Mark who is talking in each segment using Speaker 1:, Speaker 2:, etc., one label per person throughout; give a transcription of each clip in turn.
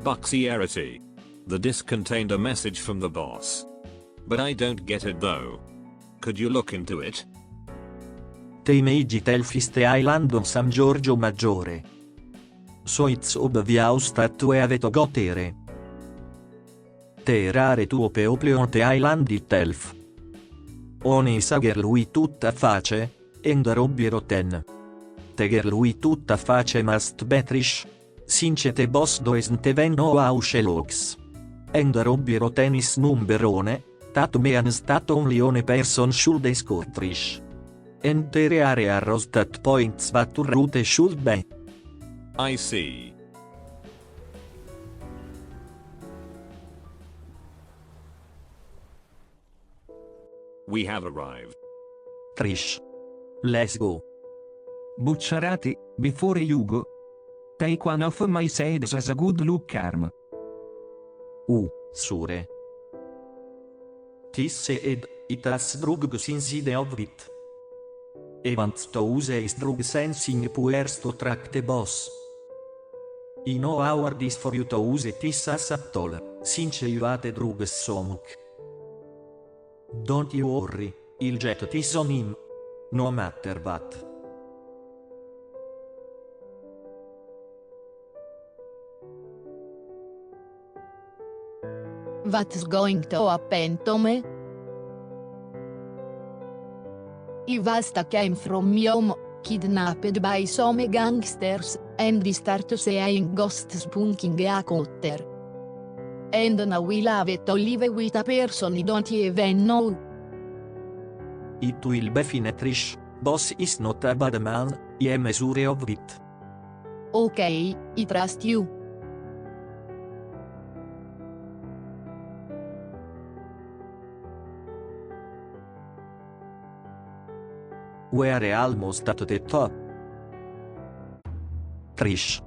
Speaker 1: Buxiarity. The disc contained a message from the boss. But I don't get it though. Could you look into it?
Speaker 2: Te megit elfiste Island on San Giorgio Maggiore. Soits ob viaustat e aveto gotere. Te erare tuo peopleon te Island it elf. Oni sager lui tutta face, ender obbiero ten. Teger lui tutta face mast betrish. Sincete boss doesn't venno auscelox. Ender obbiero tenis numberone, tat mean stat on lione person schuld scortrish. Entere area rostat points vatur rute schuld be.
Speaker 1: I see. We have arrived.
Speaker 2: Trish. Let's go.
Speaker 3: Bucciarati, before you go. Take one of my shades as a good look charm.
Speaker 2: Sure. Tis said, it has drugs inside of it. Evans to use drug sensing powers to track the boss. I know our this for you to use this as a tool, since you have drugs Savfk. Don't you worry, il jet is on him. No matter what.
Speaker 4: What's going to happen to me? Ivasta came from Yom, kidnapped by some gangsters, and they start saying ghosts spunking a cotter. And now we'll have to live with a person you don't even know.
Speaker 2: It will be fine Trish, boss is not a bad man, I am sure of it.
Speaker 4: Okay, I trust you.
Speaker 2: We're almost at the top. Trish.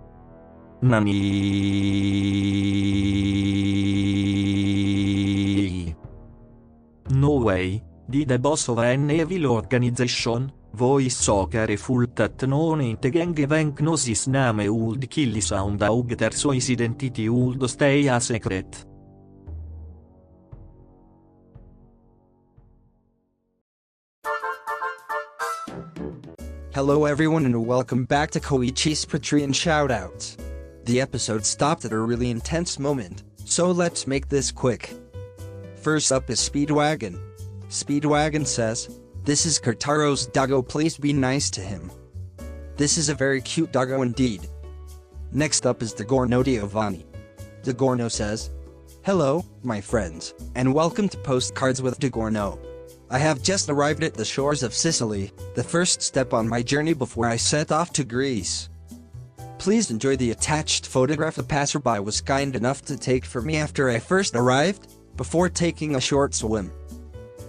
Speaker 2: Nani? No way, di the boss of an evil organization, voice soccer full that non inte gang event gnosis name old kill sound aug der so his identity old stay a secret.
Speaker 5: Hello everyone and welcome back to Koichi's Patreon shoutouts. The episode stopped at a really intense moment, so let's make this quick. First up is Speedwagon. Speedwagon says, "This is Kartaro's doggo, please be nice to him." This is a very cute doggo indeed. Next up is Dagorno Giovanni. Dagorno says, "Hello, my friends, and welcome to Postcards with Dagorno. I have just arrived at the shores of Sicily, the first step on my journey before I set off to Greece. Please enjoy the attached photograph a passerby was kind enough to take for me after I first arrived, before taking a short swim.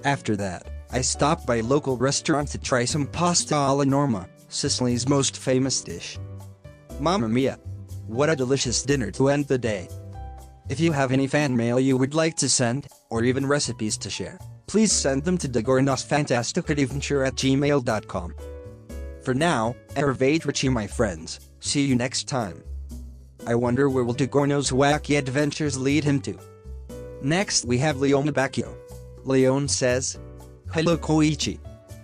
Speaker 5: After that, I stopped by a local restaurant to try some pasta alla norma, Sicily's most famous dish. Mamma mia! What a delicious dinner to end the day. If you have any fan mail you would like to send, or even recipes to share, please send them to dagornosfantasticadventure@gmail.com. For now, arrivederci my friends, see you next time. I wonder where will Dagorno's wacky adventures lead him to. Next we have Leone Bacchio. Leone says, "Hello Koichi.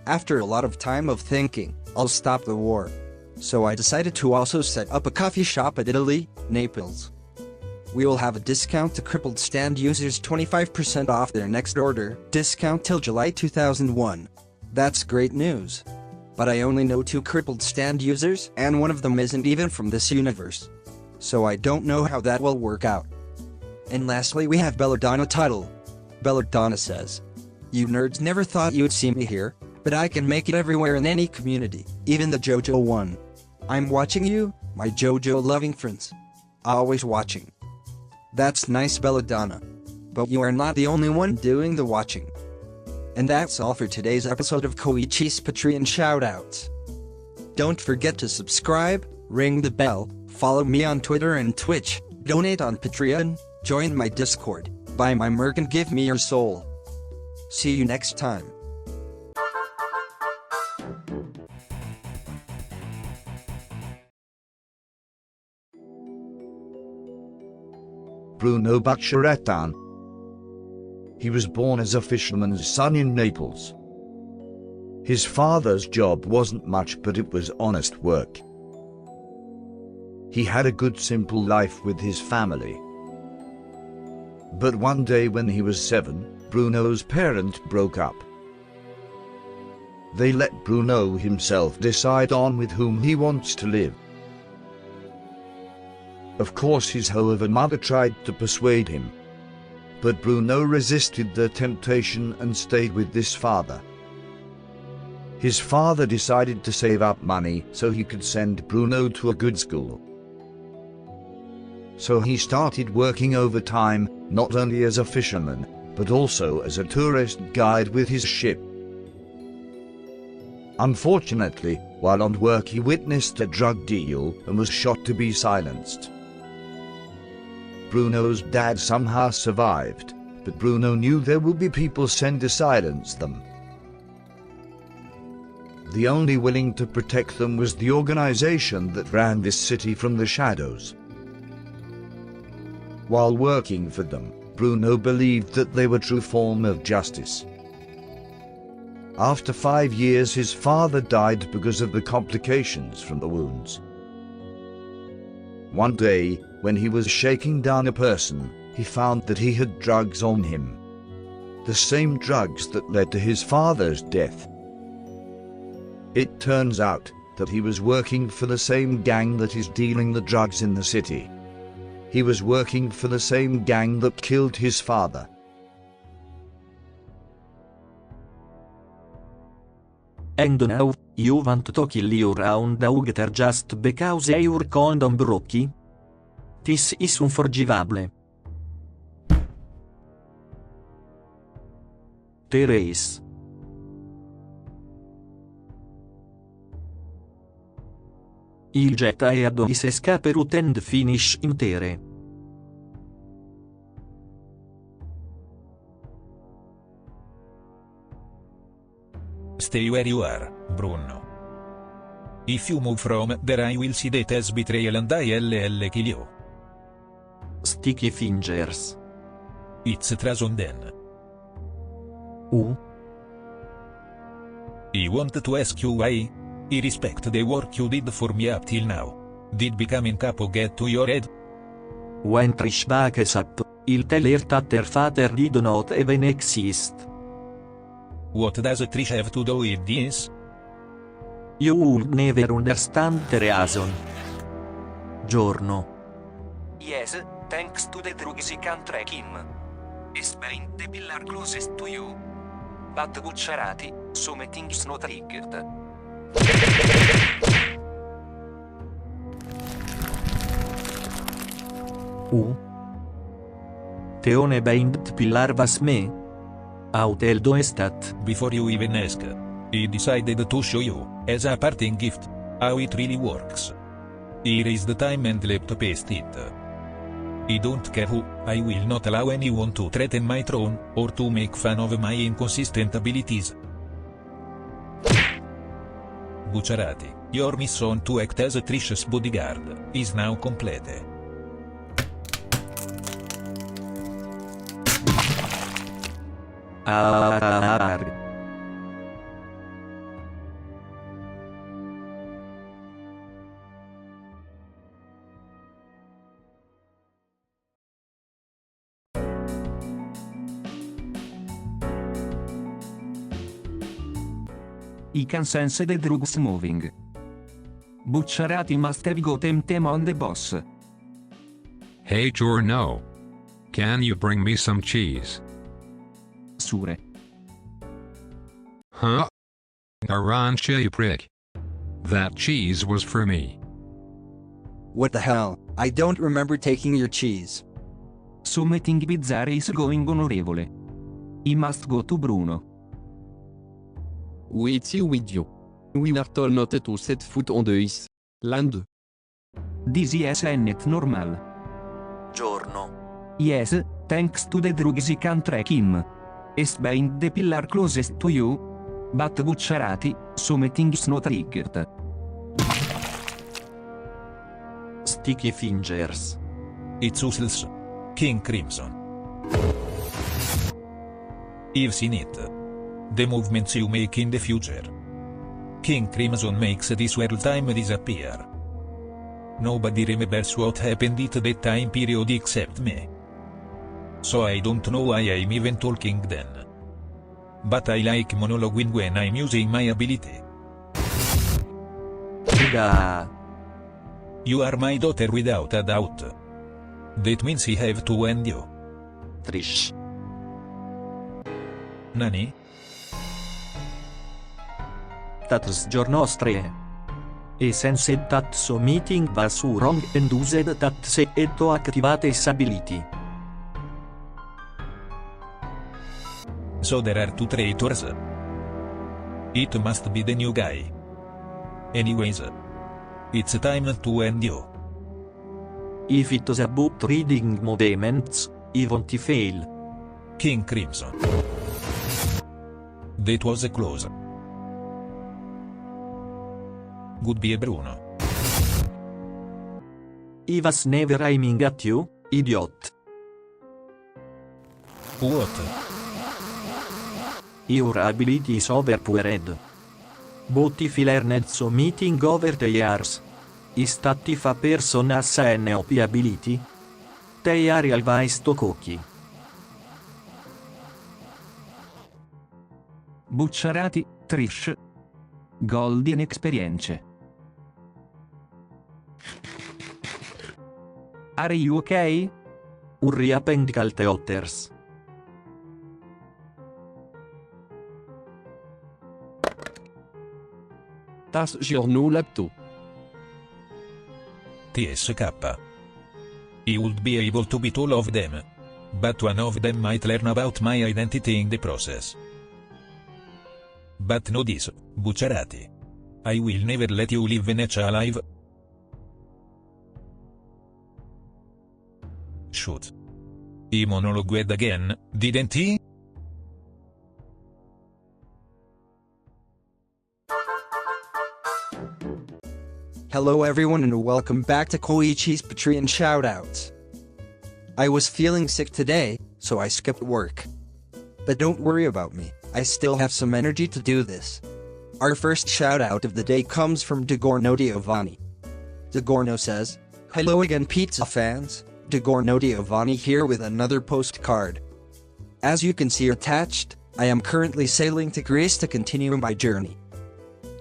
Speaker 5: After a lot of time of thinking, I'll stop the war. So I decided to also set up a coffee shop at Italy, Naples. We will have a discount to crippled stand users 25% off their next order, discount till July 2001. That's great news. But I only know 2 crippled stand users and one of them isn't even from this universe. So I don't know how that will work out." And lastly we have Belladonna Tuttle. Belladonna says, "You nerds never thought you'd see me here, but I can make it everywhere in any community, even the JoJo one. I'm watching you, my JoJo loving friends. Always watching." That's nice Belladonna. But you are not the only one doing the watching. And that's all for today's episode of Koichi's Patreon shoutouts. Don't forget to subscribe, ring the bell, follow me on Twitter and Twitch, donate on Patreon, join my Discord, buy my merch and give me your soul. See you next time.
Speaker 6: Bruno Bucciaratan. He was born as a fisherman's son in Naples. His father's job wasn't much, but it was honest work. He had a good simple life with his family. But one day when he was 7, Bruno's parents broke up. They let Bruno himself decide on with whom he wants to live. Of course his mother tried to persuade him. But Bruno resisted the temptation and stayed with this father. His father decided to save up money so he could send Bruno to a good school. So he started working overtime, not only as a fisherman, but also as a tourist guide with his ship. Unfortunately, while on work he witnessed a drug deal and was shot to be silenced. Bruno's dad somehow survived, but Bruno knew there would be people sent to silence them. The only willing to protect them was the organization that ran this city from the shadows. While working for them, Bruno believed that they were a true form of justice. After 5 years, his father died because of the complications from the wounds. One day, when he was shaking down a person, he found that he had drugs on him. The same drugs that led to his father's death. It turns out that he was working for the same gang that is dealing the drugs in the city. He was working for the same gang that killed his father.
Speaker 2: And now, you want to kill your own daughter just because your condom broke? This is unforgivable. Therese. Il jet ahead is escape route and finish intere.
Speaker 7: Stay where you are, Bruno. If you move from there I will see that as betrayal and I'll kill you.
Speaker 2: Sticky fingers.
Speaker 7: It's treason then. I want to ask you why. I respect the work you did for me up till now. Did becoming capo get to your head?
Speaker 2: When Trish backs up, il teller that her father did not even exist.
Speaker 7: What does Trish have to do with this?
Speaker 2: You would never understand the reason. Giorno.
Speaker 8: Yes, thanks to the drugs you can track him. It's been the pillar closest to you. But Bucciarati, something's not triggered.
Speaker 2: Teone bind pillar was me. Autel do estat.
Speaker 7: Before you even ask, I decided to show you, as a parting gift, how it really works. Here is the time and left paste it. I don't care who, I will not allow anyone to threaten my throne, or to make fun of my inconsistent abilities. Bucciarati, your mission to act as Trish's bodyguard, is now complete.
Speaker 3: I can sense the drugs moving. Bucciarati must have gotten them on the boss.
Speaker 9: Hey Giorno. Can you bring me some cheese?
Speaker 3: Sure.
Speaker 9: Huh? Arancia, you prick. That cheese was for me.
Speaker 5: What the hell? I don't remember taking your cheese.
Speaker 3: Something bizarre is going onorevole. I must go to Bruno.
Speaker 10: With you. We are told not to set foot on this land.
Speaker 3: This is not normal.
Speaker 2: Giorno.
Speaker 3: Yes, thanks to the drugs you can track him. It's been the pillar closest to you. But Bucciarati, something's not triggered.
Speaker 2: Sticky fingers.
Speaker 7: It's useless. King Crimson. I've seen it. The movements you make in the future. King Crimson makes this world time disappear. Nobody remembers what happened at that time period except me. So I don't know why I'm even talking then. But I like monologuing when I'm using my ability.
Speaker 2: Figa.
Speaker 7: You are my daughter without a doubt. That means I have to end you.
Speaker 2: Trish.
Speaker 7: Nani?
Speaker 2: That's your nostre. E sense that so meeting was wrong and used that se to activate his ability.
Speaker 7: So there are two traitors. It must be the new guy. Anyways, it's time to end you.
Speaker 2: If it was about reading movements, I won't fail.
Speaker 7: King Crimson. That was close. Goodbye Bruno.
Speaker 2: I was never aiming at you, idiot.
Speaker 7: What?
Speaker 2: Your ability is overpowered. But if I learned so meeting over the years, is that if a person has an OP ability, they are always to cookie.
Speaker 3: Bucciarati, Trish. Golden Experience. Are you okay?
Speaker 2: Hurry up and call the otters.
Speaker 10: Das giorno laptop.
Speaker 7: TSK. I would be able to beat all of them. But one of them might learn about my identity in the process. But know this, Bucciarati. I will never let you leave Venetia alive. Shoot. He monologued again, didn't he?
Speaker 5: Hello everyone and welcome back to Koichi's Patreon shoutouts. I was feeling sick today, so I skipped work. But don't worry about me, I still have some energy to do this. Our first shoutout of the day comes from Degorno Giovanni. Degorno says, "Hello again pizza fans, Degorno Giovanni here with another postcard. As you can see attached, I am currently sailing to Greece to continue my journey.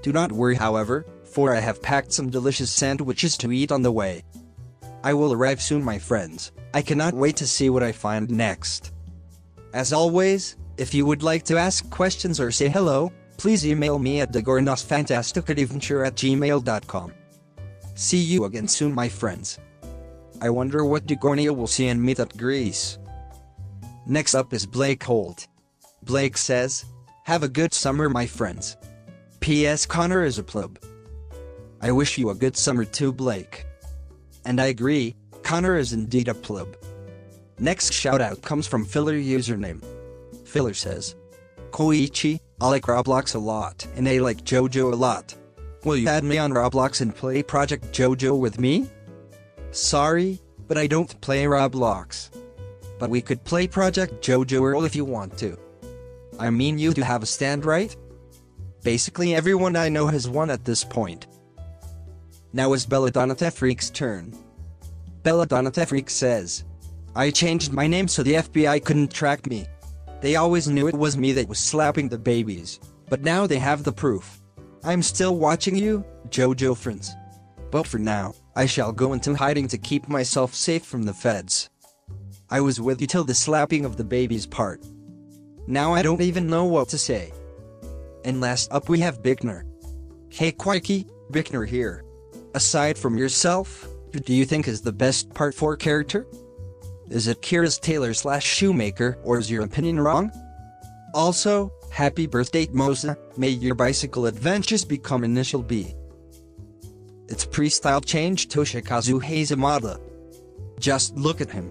Speaker 5: Do not worry however, for I have packed some delicious sandwiches to eat on the way. I will arrive soon my friends, I cannot wait to see what I find next. As always, if you would like to ask questions or say hello, please email me at degornosfantasticadventure@gmail.com. See you again soon my friends. I wonder what Degornia will see and meet at Greece." Next up is Blake Holt. Blake says, "Have a good summer my friends. P.S. Connor is a pleb. I wish you a good summer too Blake." And I agree, Connor is indeed a pleb. Next shoutout comes from Filler username. Filler says, "Koichi, I like Roblox a lot and I like JoJo a lot. Will you add me on Roblox and play Project JoJo with me? Sorry, but I don't play Roblox. But we could play Project JoJo World if you want to. I mean you do have a stand right? Basically everyone I know has one at this point." Now is Belladonna Freak's turn. Belladonna Freak says, "I changed my name so the FBI couldn't track me. They always knew it was me that was slapping the babies, but now they have the proof. I'm still watching you, JoJo friends. But for now, I shall go into hiding to keep myself safe from the feds. I was with you till the slapping of the babies part. Now I don't even know what to say." And last up we have Bickner. "Hey Quikey, Bickner here. Aside from yourself, who do you think is the best Part 4 character? Is it Kira's Tailor/Shoemaker or is your opinion wrong? Also, happy birthday Mosa, may your bicycle adventures become initial B." It's pre-style change Toshikazu Hazamada. Just look at him.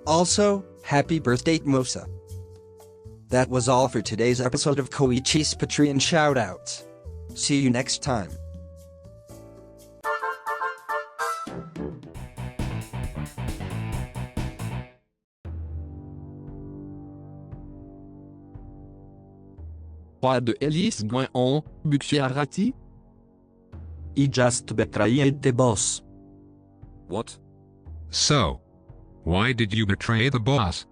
Speaker 5: Also, happy birthday Mosa. That was all for today's episode of Koichi's Patreon shoutouts. See you next time.
Speaker 10: Roi de Elis Gouin Bucciarati?
Speaker 2: I just betrayed the boss.
Speaker 1: What?
Speaker 9: So, why did you betray the boss?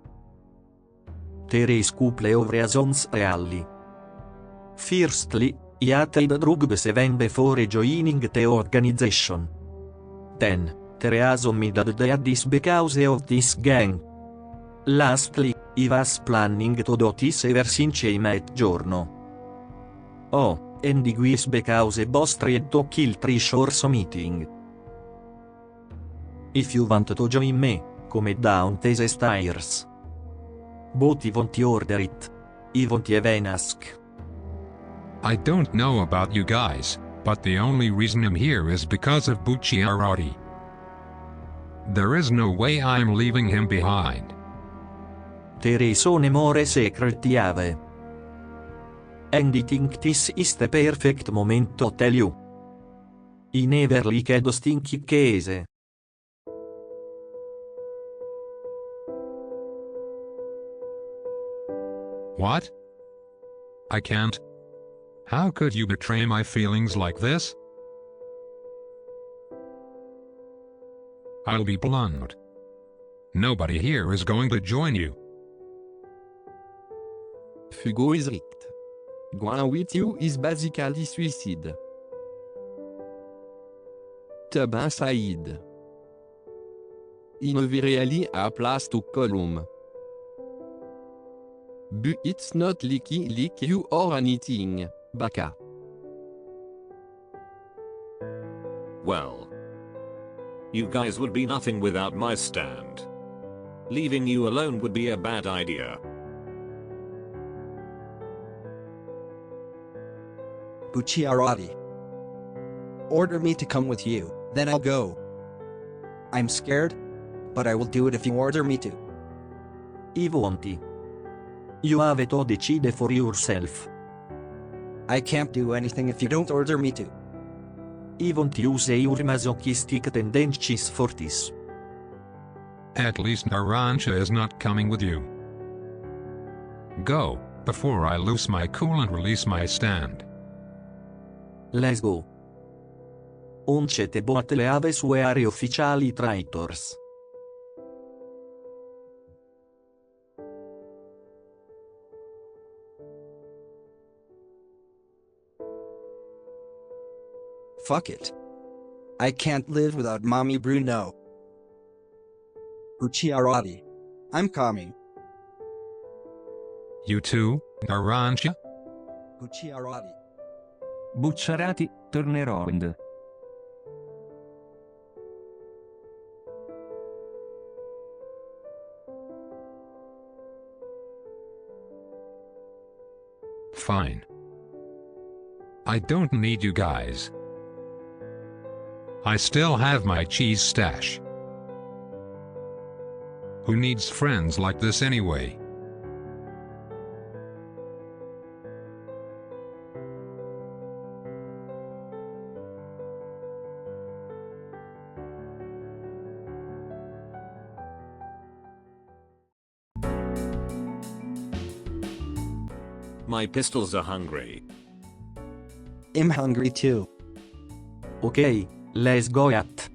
Speaker 2: There is couple of reasons really. Firstly, I hated drug 7 before joining the organization. Then, the reason me that they is because of this gang. Lastly, I was planning to do this ever since I met Giorno. Oh, and it was because boss tried to kill Treasor's meeting. If you want to join me, come down these stairs. But I won't order it. I won't even ask.
Speaker 9: I don't know about you guys, but the only reason I'm here is because of Bucciarati. There is no way I'm leaving him behind.
Speaker 2: There is one more secret I have. And I think this is the perfect moment to tell you. I never liked stinky case.
Speaker 9: What? I can't. How could you betray my feelings like this? I'll be blunt. Nobody here is going to join you.
Speaker 10: Fugo is right. Going with you is basically suicide. Taban Said. I ne really a place to column. But it's not like you or anything, Baka.
Speaker 1: Well, you guys would be nothing without my stand. Leaving you alone would be a bad idea.
Speaker 5: Bucciarati. Order me to come with you, then I'll go. I'm scared, but I will do it if you order me to.
Speaker 2: I won't. You have to decide for yourself.
Speaker 5: I can't do anything if you don't order me to.
Speaker 2: I won't use your masochistic tendencies for this.
Speaker 9: At least Narancia is not coming with you. Go, before I lose my cool and release my stand.
Speaker 2: Let's go. Oncete bot le ave suere ufficiali traitors.
Speaker 5: Fuck it. I can't live without Mommy Bruno. Bucciarati. I'm coming.
Speaker 9: You too, Narancia?
Speaker 5: Bucciarati.
Speaker 3: Bucciarati, tornerò in.
Speaker 9: Fine. I don't need you guys. I still have my cheese stash. Who needs friends like this anyway?
Speaker 1: My pistols are hungry.
Speaker 5: I'm hungry too.
Speaker 2: Okay, let's go at.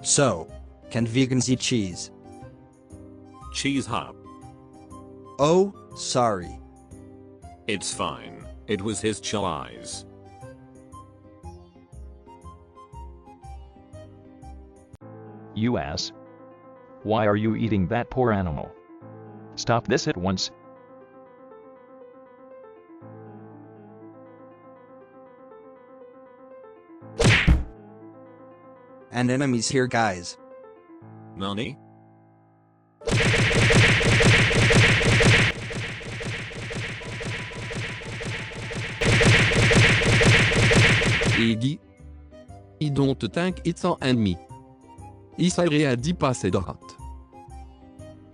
Speaker 5: So, can vegans eat cheese?
Speaker 1: Cheese hub.
Speaker 5: Oh, sorry.
Speaker 1: It's fine. It was his choice.
Speaker 11: US. Why are you eating that poor animal? Stop this at once.
Speaker 5: And enemies here, guys.
Speaker 1: Nani?
Speaker 10: Iggy. I don't think it's an enemy. I serait dit passer droite.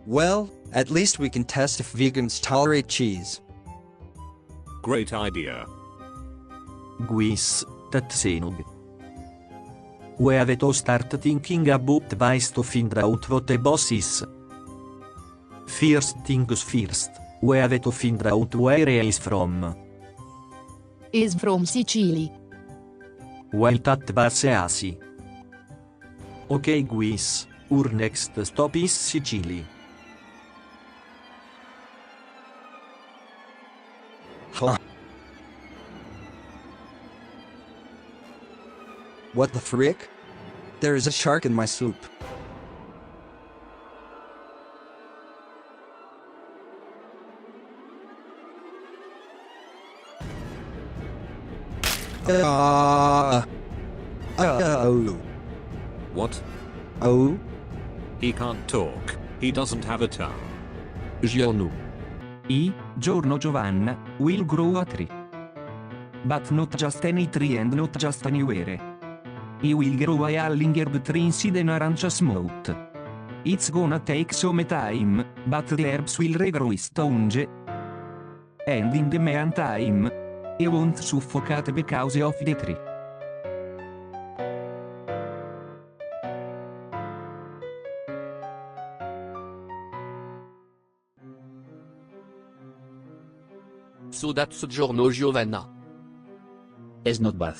Speaker 5: Well, at least we can test if vegans tolerate cheese.
Speaker 1: Great idea.
Speaker 2: Guis, Tatsenog. We have to start thinking about ways to find out what the boss is. First things first, we have to find out where he is from.
Speaker 4: Is from Sicily.
Speaker 2: Well, that was easy. Okay guys, our next stop is Sicily.
Speaker 5: Huh. What the frick? There is a shark in my soup. Oh.
Speaker 1: What?
Speaker 5: Oh?
Speaker 1: He can't talk. He doesn't have a tongue.
Speaker 10: Giorno.
Speaker 3: Giorno Giovanna, will grow a tree. But not just any tree and not just anywhere. He will grow a yelling herb tree inside an arancia smoke. It's gonna take some time, but the herbs will regrow stonge. And in the meantime, he won't suffocate because of the tree.
Speaker 10: So that's Giorno Giovanna.
Speaker 12: It's not bad.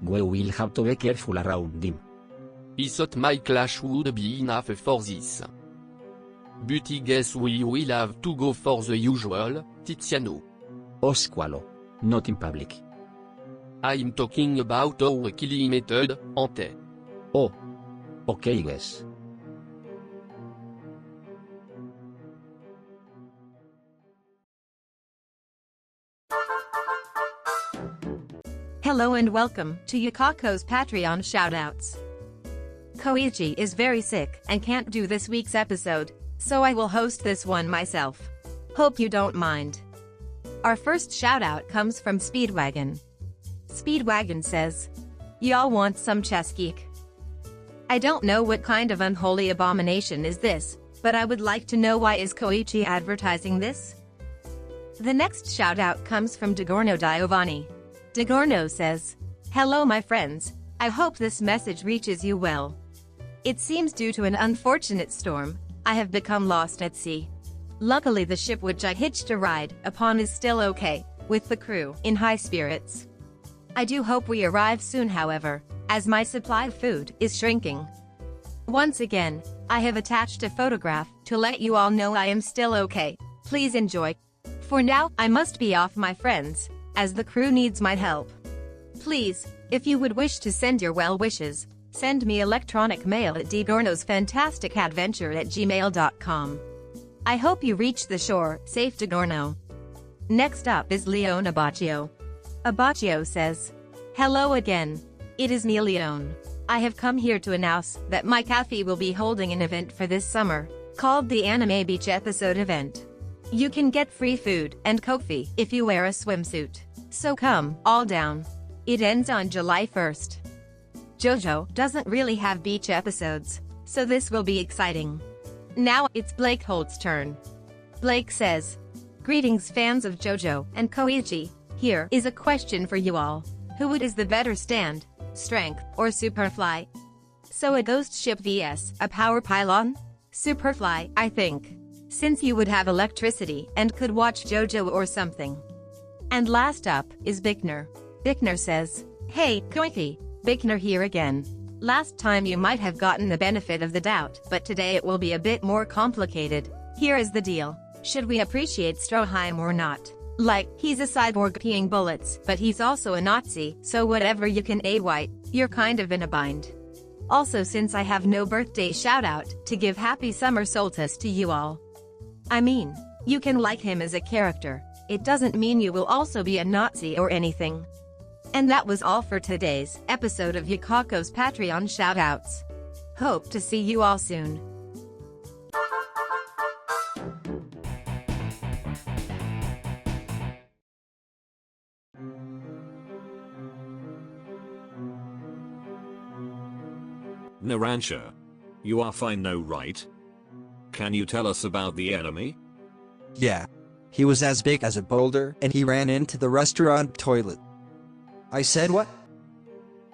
Speaker 12: We will have to be careful around him.
Speaker 10: I thought my clash would be enough for this. But I guess we will have to go for the usual, Tiziano.
Speaker 12: O squalo. Not in public.
Speaker 10: I'm talking about our killing method, Ante.
Speaker 12: Oh. Okay guess.
Speaker 13: Hello and welcome to Yukako's Patreon shoutouts. Koichi is very sick and can't do this week's episode, so I will host this one myself. Hope you don't mind. Our first shoutout comes from Speedwagon. Speedwagon says, "Y'all want some chess geek? I don't know what kind of unholy abomination is this, but I would like to know why is Koichi advertising this?" The next shoutout comes from Dagorno Diavolo. Dagorno says, "Hello my friends, I hope this message reaches you well. It seems due to an unfortunate storm, I have become lost at sea. Luckily the ship which I hitched a ride upon is still okay, with the crew in high spirits. I do hope we arrive soon however, as my supply of food is shrinking. Once again, I have attached a photograph to let you all know I am still okay, please enjoy. For now, I must be off my friends, as the crew needs my help. Please, if you would wish to send your well wishes, send me electronic mail at dagornosfantasticadventure@gmail.com. I hope you reach the shore safe, Dagorno." Next up is Leon Abaccio. Abaccio says, "Hello again. It is me, Leon. I have come here to announce that my cafe will be holding an event for this summer, called the Anime Beach Episode Event. You can get free food and coffee if you wear a swimsuit. So come, all down. It ends on July 1st. JoJo doesn't really have beach episodes, so this will be exciting. Now it's Blake Holt's turn." Blake says, "Greetings fans of JoJo and Koichi. Here is a question for you all. Who is the better stand, strength or superfly? So a ghost ship vs a power pylon? Superfly, I think. Since you would have electricity and could watch JoJo or something." And last up is Bickner. Bickner says, "Hey, Koichi, Bickner here again. Last time you might have gotten the benefit of the doubt, but today it will be a bit more complicated. Here is the deal. Should we appreciate Stroheim or not? Like, he's a cyborg peeing bullets, but he's also a Nazi, so whatever you can white, you're kind of in a bind. Also, since I have no birthday shoutout to give happy summer solstice to you all. I mean, you can like him as a character. It doesn't mean you will also be a Nazi or anything." And that was all for today's episode of Yukako's Patreon shoutouts. Hope to see you all soon.
Speaker 1: Narancia. You are fine though, right? Can you tell us about the enemy?
Speaker 5: Yeah. He was as big as a boulder and he ran into the restaurant toilet. I said what?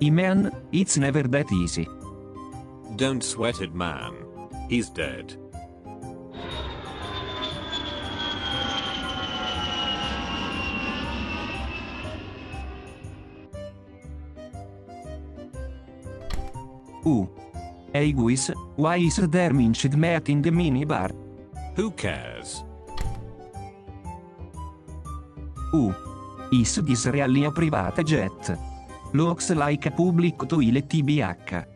Speaker 3: Man, it's never that easy.
Speaker 1: Don't sweat it, man. He's dead.
Speaker 3: Hey guys, why is there minced meat in the minibar?
Speaker 1: Who cares?
Speaker 3: Is this really a private jet? Looks like a public toilet TBH.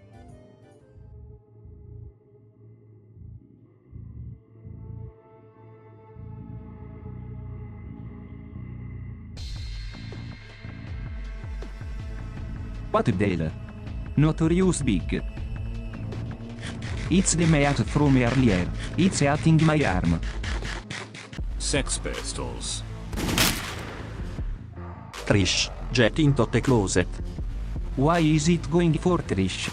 Speaker 3: What the hell? Notorious big. It's the meat from earlier. It's eating my arm.
Speaker 1: Sex Pistols.
Speaker 2: Trish, jet into the closet.
Speaker 3: Why is it going for Trish?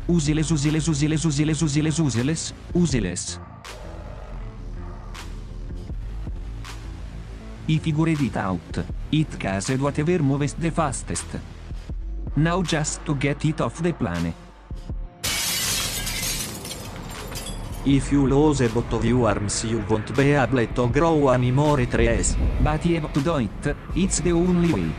Speaker 3: Useless. I figured it out. It cased whatever moves the fastest. Now just to get it off the plane.
Speaker 2: If you lose both of your arms you won't be able to grow any more trees.
Speaker 3: But you have to do it, it's the only way.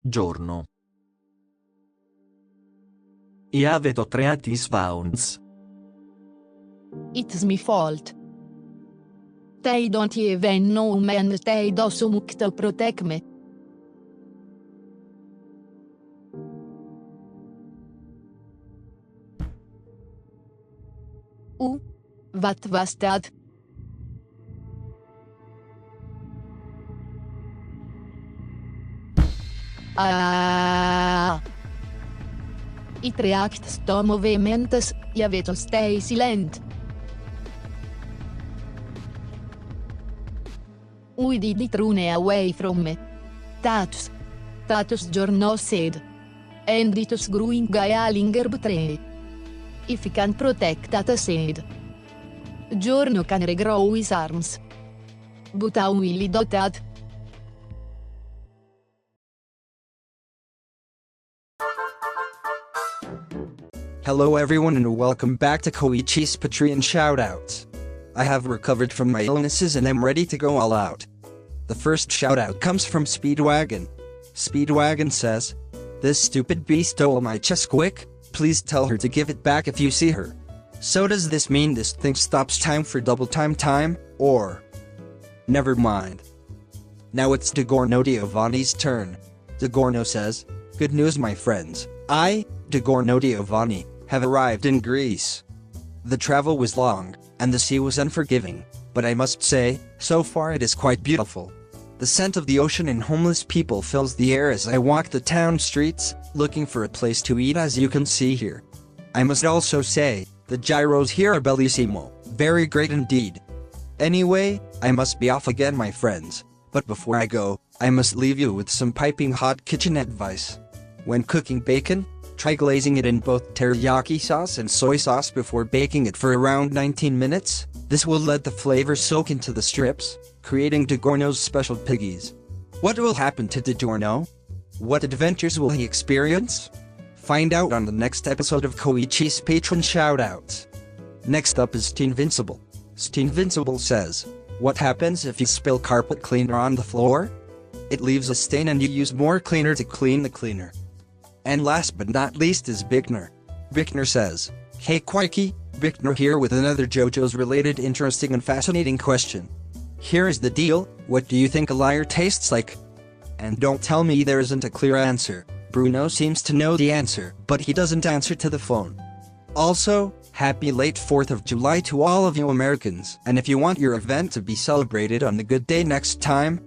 Speaker 2: Giorno. I have to treat these wounds.
Speaker 4: It's my fault. They don't even know me and they do so much to protect me. What was that? It reacts to movements, you have to stay silent. We did it run away from me. Tatus Giorno said. And it was growing a linger betray. If he can protect that said. Giorno can regrow his arms. But how will he do that?
Speaker 5: Hello everyone and welcome back to Koichi's Patreon shoutouts. I have recovered from my illnesses and I'm ready to go all out. The first shoutout comes from Speedwagon. Speedwagon says, "This stupid bee stole my Chesquick, please tell her to give it back if you see her." So does this mean this thing stops time for double time, or? Never mind. Now it's Degorno Diavani's turn. Degorno says, "Good news my friends, I, Degorno Diavani, have arrived in Greece. The travel was long, and the sea was unforgiving, but I must say, so far it is quite beautiful. The scent of the ocean and homeless people fills the air as I walk the town streets, looking for a place to eat as you can see here. I must also say, the gyros here are bellissimo, very great indeed. Anyway, I must be off again my friends, but before I go, I must leave you with some piping hot kitchen advice. When cooking bacon, try glazing it in both teriyaki sauce and soy sauce before baking it for around 19 minutes. This will let the flavor soak into the strips, creating Degorno's special piggies. What will happen to Degorno? What adventures will he experience? Find out on the next episode of Koichi's Patron Shoutouts. Next up is Steenvincible. Steenvincible says, "What happens if you spill carpet cleaner on the floor? It leaves a stain and you use more cleaner to clean the cleaner." And last but not least is Bickner. Bickner says, "Hey Quikey, Bickner here with another JoJo's related interesting and fascinating question. Here is the deal, what do you think a liar tastes like? And don't tell me there isn't a clear answer. Bruno seems to know the answer, but he doesn't answer to the phone. Also, happy late 4th of July to all of you Americans, and if you want your event to be celebrated on the good day next time,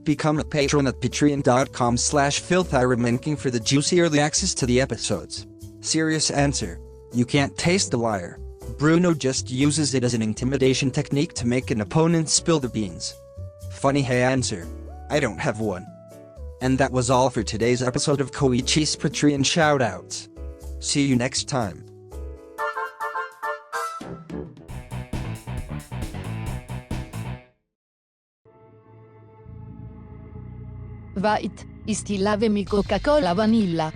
Speaker 5: become a patron at patreon.com/FilthyRamenKing for the juicy early access to the episodes. Serious answer. You can't taste the liar. Bruno just uses it as an intimidation technique to make an opponent spill the beans. Funny hey answer. I don't have one." And that was all for today's episode of Koichi's Patreon Shoutouts. See you next time.
Speaker 4: White, still have me Coca-Cola vanilla.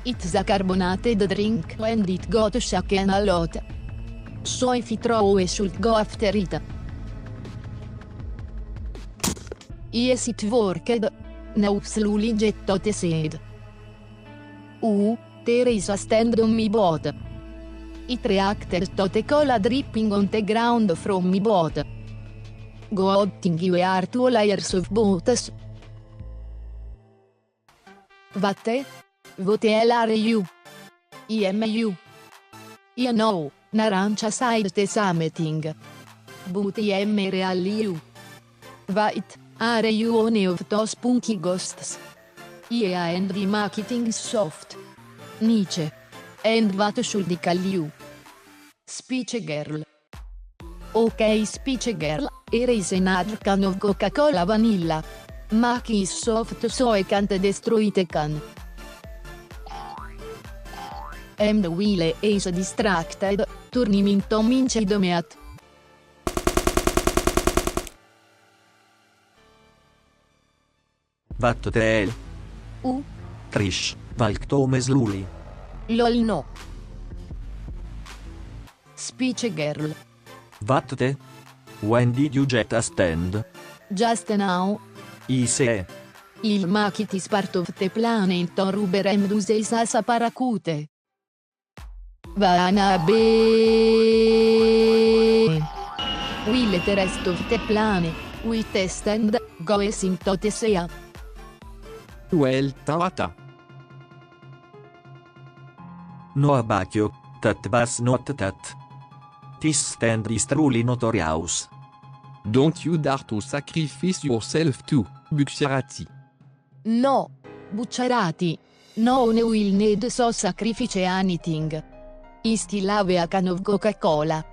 Speaker 4: It's a carbonated drink and it got shaken a lot. So if it throw should go after it. Yes it worked. Now slowly Jettote said. There is a stand on me boat. It reacted to the cola dripping on the ground from me boat. Good thing you are two layers of boats. What hell are you? I am you. I know, Narancia side the something. But I am really you. White, are you one of those punky ghosts? Yeah and the marketing is soft. Niche. And what should I call you? Speech girl. Okay speech girl, here is another can of Coca-Cola vanilla. Maki is soft so I can't destroy the can. And Will is distracted, turning into mince domeat.
Speaker 2: What the hell? Trish, Valktome slowly.
Speaker 4: Lol no. Speech girl.
Speaker 2: What the? When did you get a stand?
Speaker 4: Just now.
Speaker 2: I say.
Speaker 4: Il market is part of the plan to Ruber Mduse Sasa Paracute. Vana be. Will the rest of the plan, with the stand, goes into the sea.
Speaker 14: Well, Tawata.
Speaker 2: No Abacchio, that was not that. This stand is truly Notorious.
Speaker 14: Don't you dare to sacrifice yourself to Bucciarati.
Speaker 4: No, Bucciarati. No one will need so sacrifice anything. I still have a can of Coca-Cola.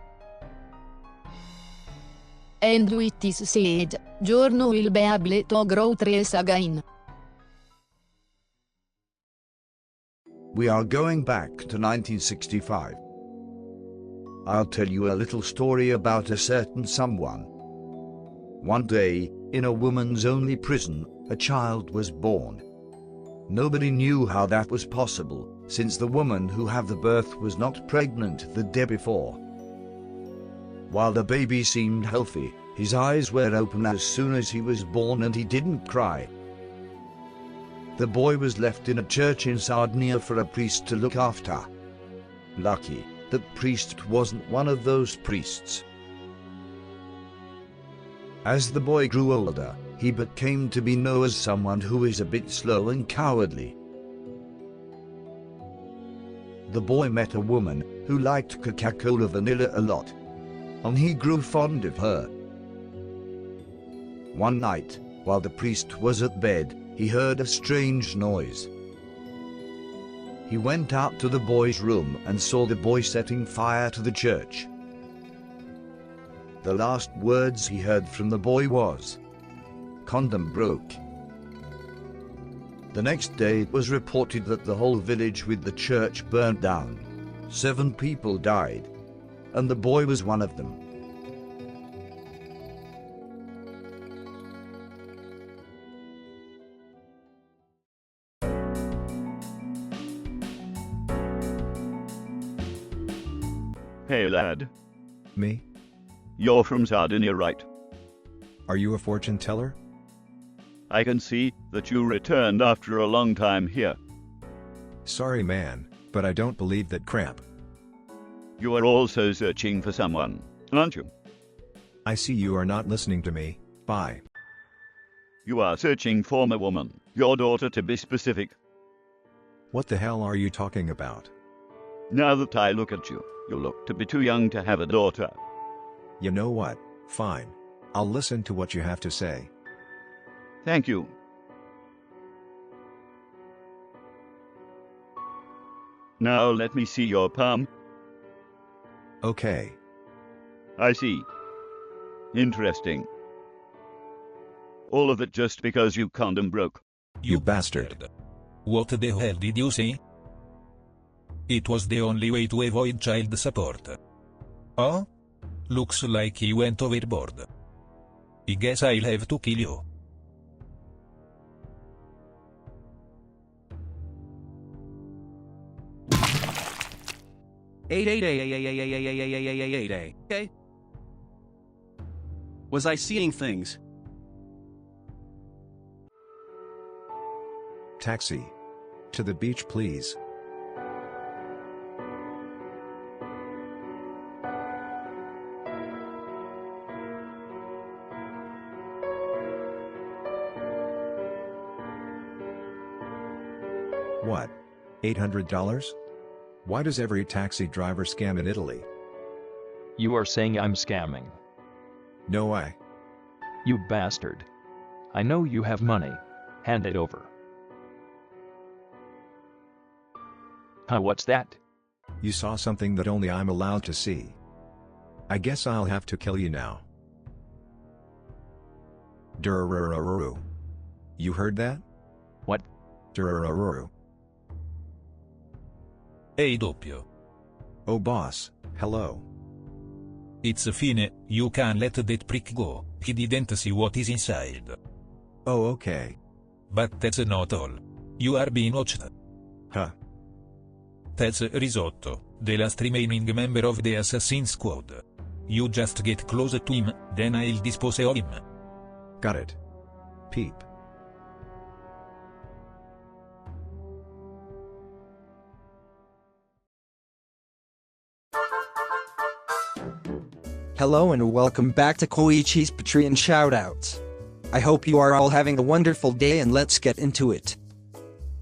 Speaker 4: And with this said, Giorno will be able to grow trees again.
Speaker 6: We are going back to 1965. I'll tell you a little story about a certain someone. One day, in a woman's only prison, a child was born. Nobody knew how that was possible, since the woman who had the birth was not pregnant the day before. While the baby seemed healthy, his eyes were open as soon as he was born and he didn't cry. The boy was left in a church in Sardinia for a priest to look after. Lucky that priest wasn't one of those priests. As the boy grew older, he came to be known as someone who is a bit slow and cowardly. The boy met a woman who liked Coca-Cola vanilla a lot, and he grew fond of her. One night, while the priest was at bed, he heard a strange noise. He went out to the boy's room and saw the boy setting fire to the church. The last words he heard from the boy was, "Condom broke." The next day it was reported that the whole village with the church burned down. 7 people died, and the boy was one of them.
Speaker 15: Hey lad.
Speaker 16: Me?
Speaker 15: You're from Sardinia, right?
Speaker 16: Are you a fortune teller?
Speaker 15: I can see that you returned after a long time here.
Speaker 16: Sorry man, but I don't believe that crap.
Speaker 15: You are also searching for someone, aren't you?
Speaker 16: I see you are not listening to me. Bye.
Speaker 15: You are searching for a woman, your daughter to be specific.
Speaker 16: What the hell are you talking about?
Speaker 15: Now that I look at you, you look to be too young to have a daughter.
Speaker 16: You know what? Fine. I'll listen to what you have to say.
Speaker 15: Thank you. Now let me see your palm.
Speaker 16: Okay.
Speaker 15: I see. Interesting. All of it just because your condom broke.
Speaker 16: You bastard.
Speaker 7: What the hell did you say? It was the only way to avoid child support. Oh? Looks like he went overboard. I guess I'll have to kill you.
Speaker 17: Okay? Was I seeing things?
Speaker 16: Taxi. To the beach, please. What? $800? Why does every taxi driver scam in Italy?
Speaker 11: You are saying I'm scamming.
Speaker 16: No way.
Speaker 11: You bastard. I know you have money. Hand it over. Huh, what's that?
Speaker 16: You saw something that only I'm allowed to see. I guess I'll have to kill you now. Dururururu. You heard that?
Speaker 11: What?
Speaker 16: Dururururu.
Speaker 7: Ehi doppio.
Speaker 16: Oh boss, hello.
Speaker 7: It's fine, you can let that prick go, he didn't see what is inside.
Speaker 16: Oh okay.
Speaker 7: But that's not all. You are being watched.
Speaker 16: Huh.
Speaker 7: That's Risotto, the last remaining member of the assassin squad. You just get close to him, then I'll dispose of him.
Speaker 16: Got it. Peep.
Speaker 5: Hello and welcome back to Koichi's Patreon Shoutouts. I hope you are all having a wonderful day and let's get into it.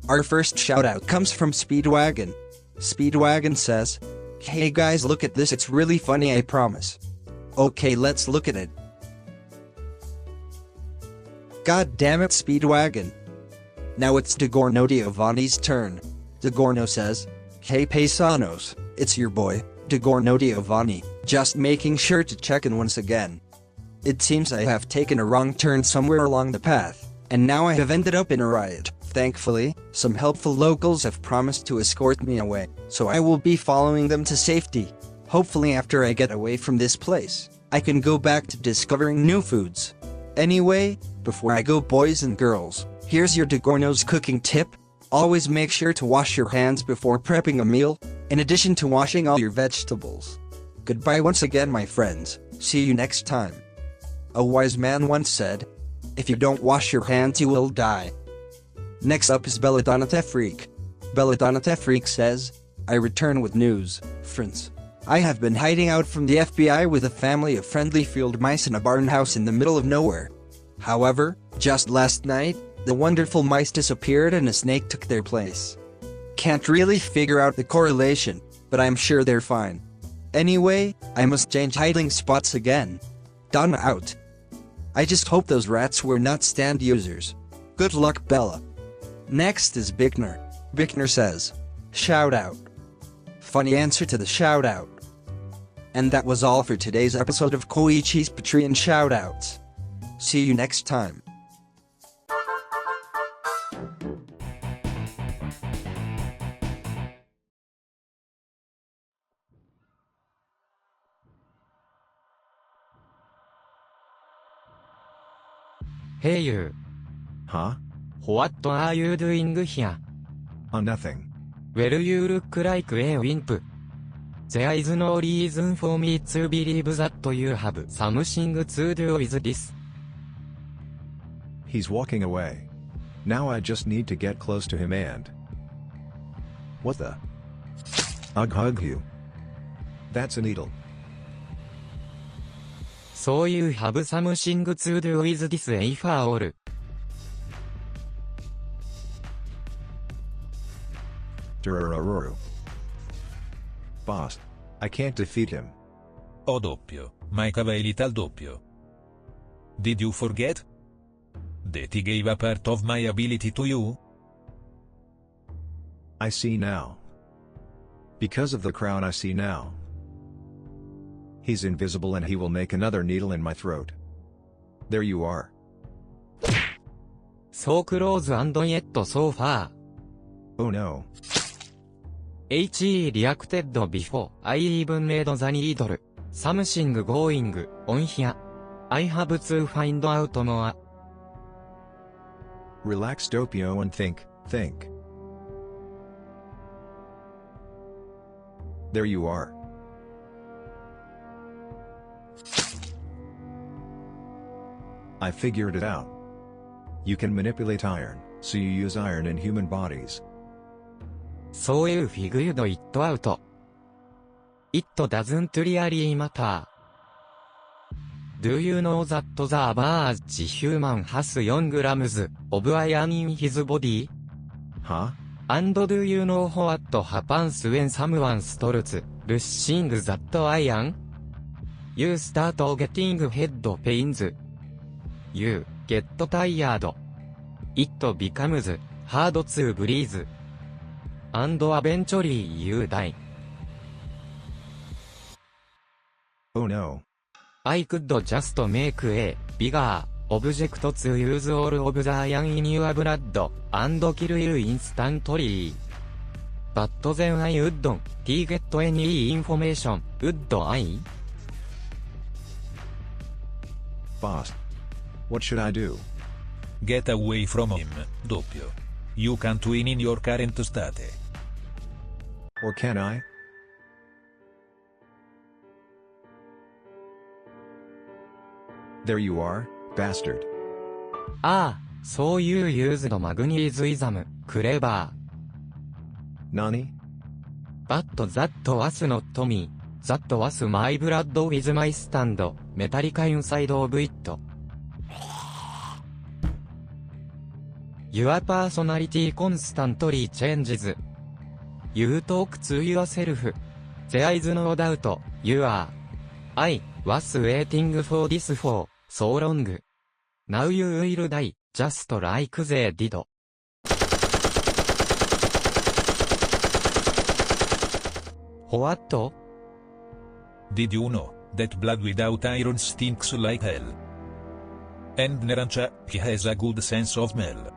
Speaker 5: Our first shoutout comes from Speedwagon. Speedwagon says, "Hey guys, look at this, it's really funny, I promise." Okay, let's look at it. God damn it, Speedwagon. Now it's Degorno Giovanni's turn. Degorno says, "Hey paisanos, it's your boy, Degorno Giovanni, just making sure to check in once again. It seems I have taken a wrong turn somewhere along the path, and now I have ended up in a riot. Thankfully, some helpful locals have promised to escort me away, so I will be following them to safety. Hopefully after I get away from this place, I can go back to discovering new foods. Anyway, before I go boys and girls, here's your Degorno's cooking tip. Always make sure to wash your hands before prepping a meal, in addition to washing all your vegetables. Goodbye once again my friends, see you next time." A wise man once said, "If you don't wash your hands you will die." Next up is Belladonna Tefreak. Belladonna Tefreak says, "I return with news, friends. I have been hiding out from the FBI with a family of friendly field mice in a barn house in the middle of nowhere. However, just last night, the wonderful mice disappeared and a snake took their place. Can't really figure out the correlation, but I'm sure they're fine. Anyway, I must change hiding spots again. Done out. I just hope those rats were not stand users. Good luck, Bella." Next is Bickner. Bickner says, "Shout out." Funny answer to the shout out. And that was all for today's episode of Koichi's Patreon Shoutouts. See you next time.
Speaker 18: Hey you.
Speaker 16: Huh?
Speaker 18: What are you doing here?
Speaker 16: Oh nothing.
Speaker 18: Well you look like a wimp. There is no reason for me to believe that you have something to do with this.
Speaker 16: He's walking away. Now I just need to get close to him and... What the? Hug you. That's a needle.
Speaker 18: So you have something to do with this after all.
Speaker 16: Dururururu. Boss, I can't defeat him.
Speaker 7: O doppio, my cavalli al doppio. Did you forget? That he gave a part of my ability to you?
Speaker 16: I see now. Because of the crown I see now. He's invisible and he will make another needle in my throat. There you are.
Speaker 18: So close and yet so far.
Speaker 16: Oh no.
Speaker 18: HE reacted before I even made the needle. Something going on here. I have to find out more.
Speaker 16: Relax Doppio and think. There you are. I figured it out. You can manipulate iron, so you use iron in human bodies.
Speaker 18: そういうフィグユド it out. It doesn't really matter. Do you know that the average human has 4 grams of iron in his body?
Speaker 16: Huh?
Speaker 18: And do you know what happens when someone starts losing that iron? You start getting head pains. You get tired. It becomes hard to breathe. And eventually you die.
Speaker 16: Oh no.
Speaker 18: I could just make a bigger object to use all of the iron in your blood and kill you instantly. But then I wouldn't get any information, would I?
Speaker 16: Boss. What should I do?
Speaker 7: Get away from him, doppio. You can't win in your current state.
Speaker 16: Or can I? There you are, bastard.
Speaker 18: ああ、そういうused magnetism, clever.
Speaker 16: Nani?
Speaker 18: But that was not me. That was my blood with my stand, metallic inside of it. Your personality constantly changes. You talk to yourself. There is no doubt, you are. I was waiting for this for so long. Now you will die, just like they did. What?
Speaker 7: Did you know that blood without iron stinks like hell? And Narancia, he has a good sense of smell.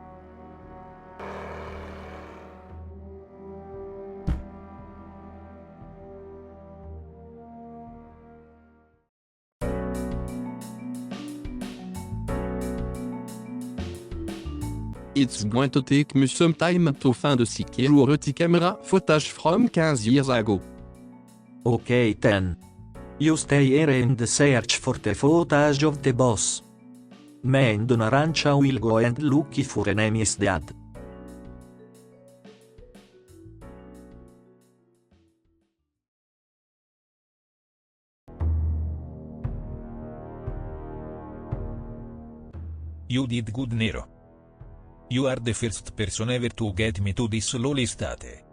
Speaker 14: It's going to take me some time to find a security camera footage from 15 years ago.
Speaker 2: Okay then. You stay here and search for the footage of the boss. Me and Narancia will go and look for enemies dead.
Speaker 7: You did good, Nero. You are the first person ever to get me to this lowly state.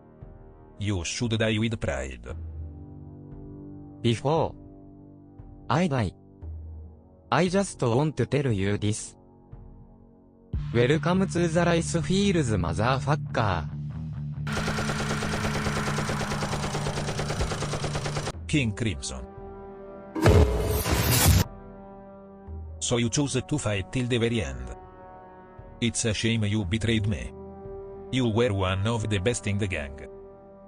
Speaker 7: You should die with pride.
Speaker 18: Before I die, I just want to tell you this. Welcome to the rice fields, motherfucker.
Speaker 7: King Crimson. So you chose to fight till the very end. It's a shame you betrayed me. You were one of the best in the gang.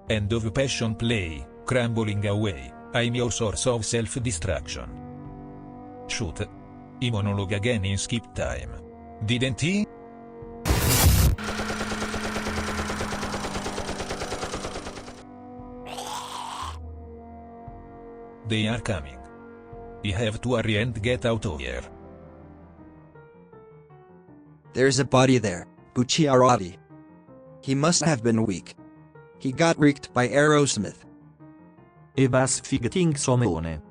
Speaker 7: End of passion play, crumbling away, I'm your source of self-destruction. Shoot. He monologue again in skip time. Didn't he? They are coming. We have to hurry and get out of here.
Speaker 5: There's a body there, Bucciarati. He must have been weak. He got wrecked by Aerosmith.
Speaker 2: E vas figting somone.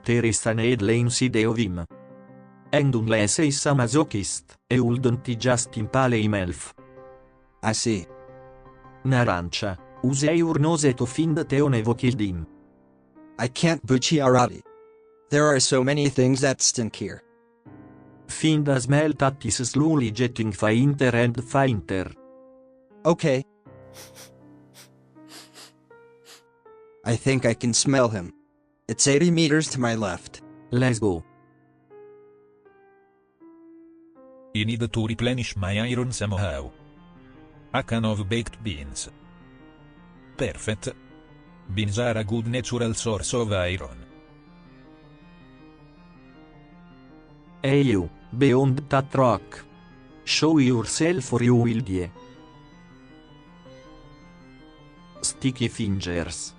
Speaker 2: Teresa ned inside of him. And unless he's a masochist, he wouldn't just impale himself.
Speaker 5: I see.
Speaker 2: Narancia, use your nose to find the Teonevo killed him.
Speaker 5: I can't, Bucciarati. There are so many things that stink here.
Speaker 2: Find a smell that is slowly getting fainter and fainter.
Speaker 5: Okay. I think I can smell him. It's 80 meters to my left.
Speaker 2: Let's go.
Speaker 7: I need to replenish my iron somehow. A can of baked beans. Perfect. Beans are a good natural source of iron.
Speaker 2: Hey you, beyond that rock. Show yourself or you will die. Sticky fingers.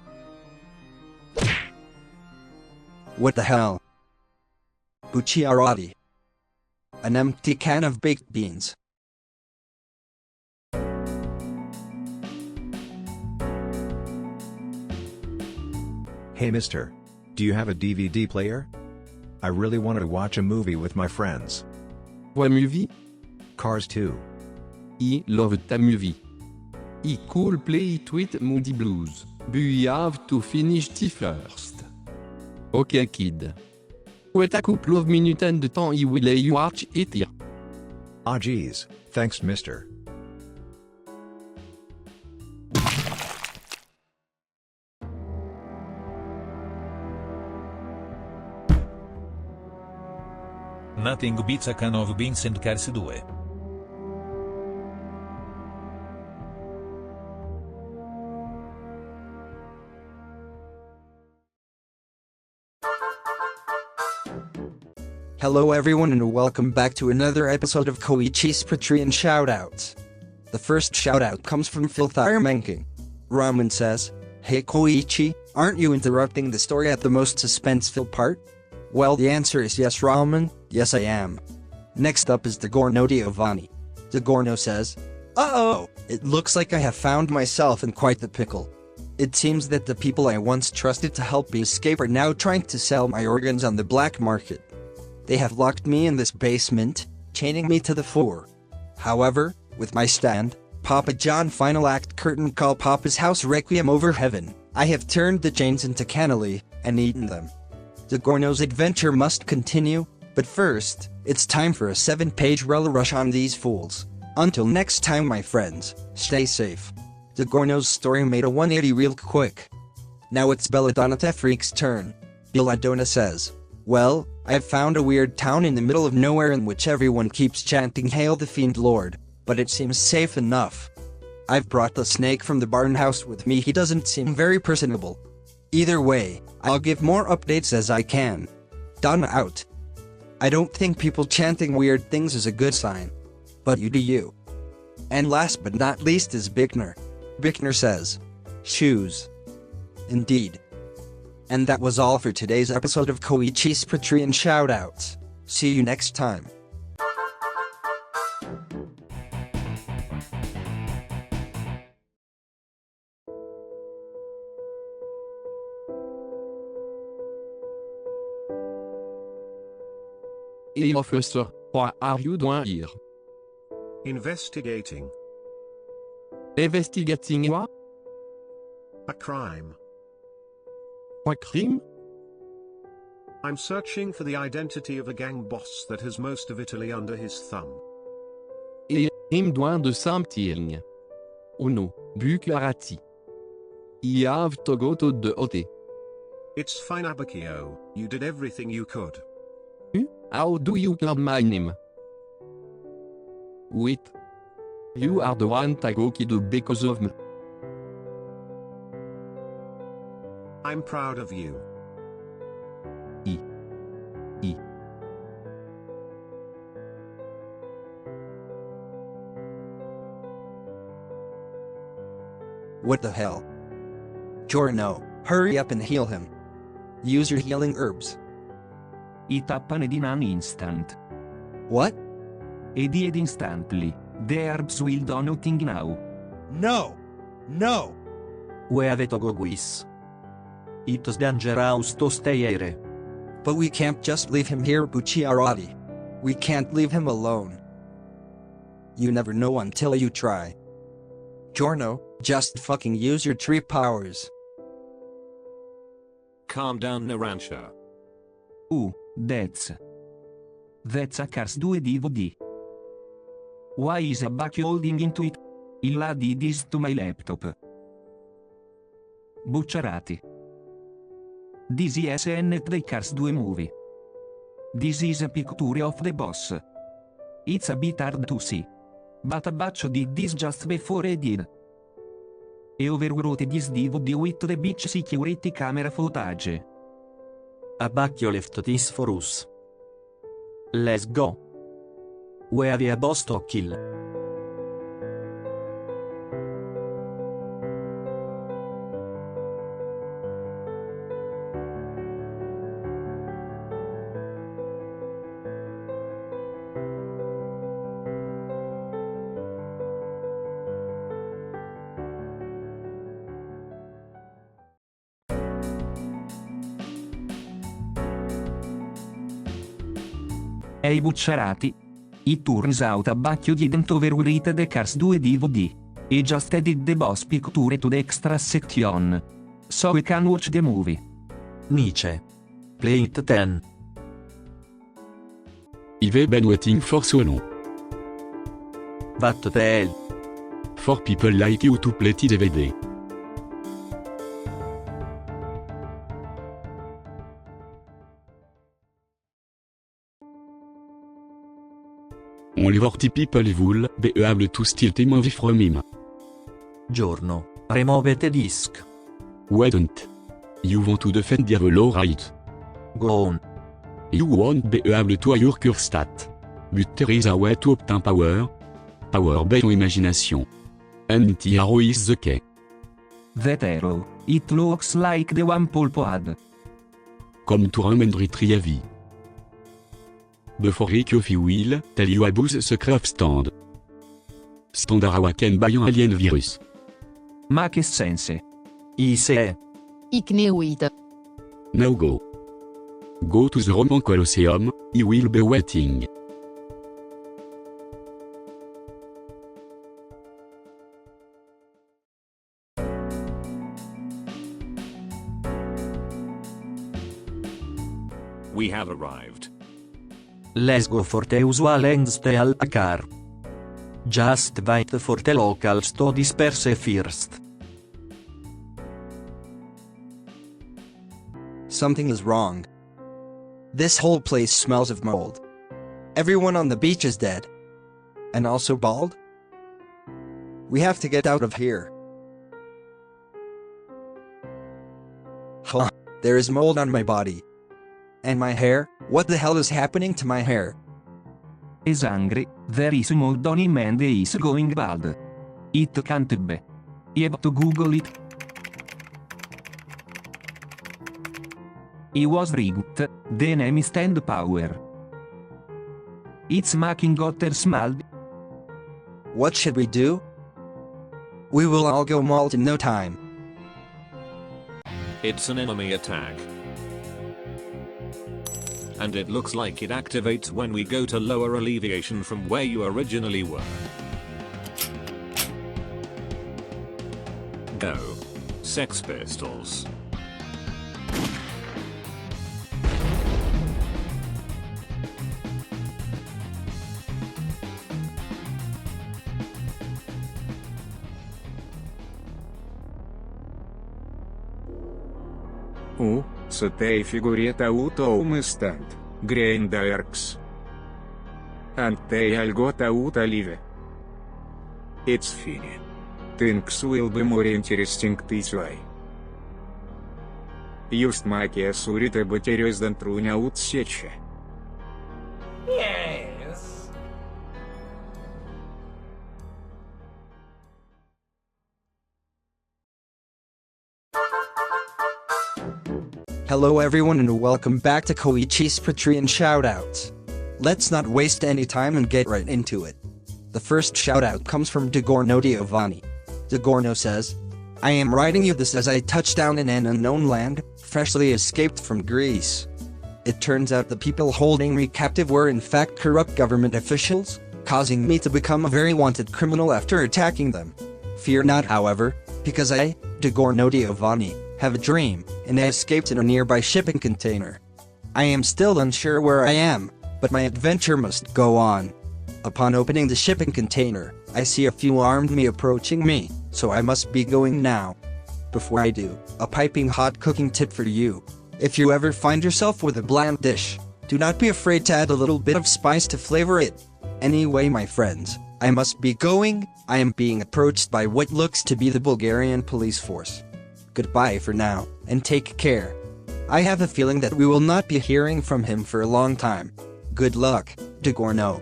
Speaker 5: What the hell? Bucciarati. An empty can of baked beans.
Speaker 16: Hey mister. Do you have a DVD player? I really wanted to watch a movie with my friends.
Speaker 14: What movie?
Speaker 16: Cars 2.
Speaker 14: I love that movie. I cool play it with Moody Blues, but you have to finish it first. Okay kid. Wait a couple of minutes and the time I will let you watch it here.
Speaker 16: Ah geez, thanks mister.
Speaker 7: Nothing beats a can of beans and Cars 2.
Speaker 5: Hello everyone and welcome back to another episode of Koichi's Patreon Shoutouts. The first shoutout comes from FilthyRamenKing. Ramen says, "Hey Koichi, aren't you interrupting the story at the most suspenseful part?" Well, the answer is yes Ramen, yes I am. Next up is Dagorno Giovanni. Dagorno says, "Uh-oh, it looks like I have found myself in quite the pickle. It seems that the people I once trusted to help me escape are now trying to sell my organs on the black market. They have locked me in this basement, chaining me to the floor. However, with my stand, Papa John final act curtain call Papa's house Requiem over heaven, I have turned the chains into cannoli, and eaten them. Dagorno's adventure must continue, but first, it's time for a 7-page rush on these fools. Until next time my friends, stay safe." Dagorno's story made a 180 real quick. Now it's Belladonna Tefreak's turn. Belladonna says, "Well, I have found a weird town in the middle of nowhere in which everyone keeps chanting Hail the Fiend Lord, but it seems safe enough. I've brought the snake from the barn house with me. He doesn't seem very personable. Either way, I'll give more updates as I can. Donna out." I don't think people chanting weird things is a good sign. But you do you. And last but not least is Bickner. Bickner says, "Shoes." Indeed. And that was all for today's episode of Koichi's Patreon Shoutouts. See you next time.
Speaker 14: Hey officer, what are you doing here?
Speaker 19: Investigating.
Speaker 14: Investigating what?
Speaker 19: A crime.
Speaker 14: What crime?
Speaker 19: I'm searching for the identity of a gang boss that has most of Italy under his thumb.
Speaker 14: I'm doing the same thing. Oh no, Bucciarati. I have to go to the hotel.
Speaker 19: It's fine Abacchio, you did everything you could.
Speaker 14: How do you know my name? Wait. You are the one I go killed because of me.
Speaker 19: I'm proud of you.
Speaker 14: I.
Speaker 5: What the hell? Giorno, hurry up and heal him. Use your healing herbs.
Speaker 3: It happened in an instant.
Speaker 5: What?
Speaker 3: It did instantly. The herbs will do nothing now.
Speaker 5: No! No!
Speaker 2: We avete go guis. It's dangerous to stay here.
Speaker 5: But we can't just leave him here Bucciarati. We can't leave him alone. You never know until you try. Giorno, just fucking use your tree powers.
Speaker 1: Calm down Narancia.
Speaker 3: That's a Cars 2 DVD. Why is a back holding into it? Il did this to my laptop. Bucciarati. This is an the Cars 2 movie. This is a picture of the boss. It's a bit hard to see. But a batch did this just before I did. I overwrote this DVD with the beach security camera footage.
Speaker 2: Abacchio left this for us. Let's go. We have a boss to kill.
Speaker 3: Ehi bucciarati. It turns out Abbacchio didn't overread the Cars 2 DVD. He just added the boss picture to the extra section. So we can watch the movie.
Speaker 2: Nietzsche. Play it 10.
Speaker 14: I've been waiting for so long.
Speaker 2: What the hell?
Speaker 14: For people like you to play DVD. Only 40 people will be able to steal the movie from him.
Speaker 2: Giorno. Remove the disc.
Speaker 14: Why don't you want to defend Diavolo, right?
Speaker 2: Go on.
Speaker 14: You won't be able to hire your stat. But there is a way to obtain power. Power based on imagination. And the arrow is the key.
Speaker 3: That arrow, it looks like the one Pulpo had.
Speaker 14: Come to and retrieve. Before Requiem will tell you about the secret stand. Stand awakened by an alien virus.
Speaker 3: Ma che sense?
Speaker 2: Ise.
Speaker 4: Ikneuit.
Speaker 14: Now go. Go to the Roman Colosseum, he will be waiting.
Speaker 1: We have arrived.
Speaker 2: Let's go for the usual and stay al car. Just wait for the locals to disperse first.
Speaker 5: Something is wrong. This whole place smells of mold. Everyone on the beach is dead. And also bald? We have to get out of here. Huh, there is mold on my body. And my hair? What the hell is happening to my hair?
Speaker 3: Is angry, there is mold on him and he is going bald. It can't be. You have to Google it. He was rigged, the name stand power. It's making otter smell.
Speaker 5: What should we do? We will all go mauled in no time.
Speaker 1: It's an enemy attack. And it looks like it activates when we go to lower alleviation from where you originally were. Go. Sex Pistols.
Speaker 20: Satay figurita auto umstand, Greindarks. Antei algota uta live. It's funny. Things will be more interesting this way. Just magia surita baterios than trunya utsecha.
Speaker 21: Yes.
Speaker 5: Hello everyone and welcome back to Koichi's Patreon shoutouts. Let's not waste any time and get right into it. The first shoutout comes from Dagorno Giovanni. Dagorno says, I am writing you this as I touch down in an unknown land, freshly escaped from Greece. It turns out the people holding me captive were in fact corrupt government officials, causing me to become a very wanted criminal after attacking them. Fear not however, because I, Dagorno Giovanni, have a dream, and I escaped in a nearby shipping container. I am still unsure where I am, but my adventure must go on. Upon opening the shipping container, I see a few armed men approaching me, so I must be going now. Before I do, a piping hot cooking tip for you. If you ever find yourself with a bland dish, do not be afraid to add a little bit of spice to flavor it. Anyway my friends, I must be going. I am being approached by what looks to be the Bulgarian police force. Goodbye for now, and take care. I have a feeling that we will not be hearing from him for a long time. Good luck, Dagorno.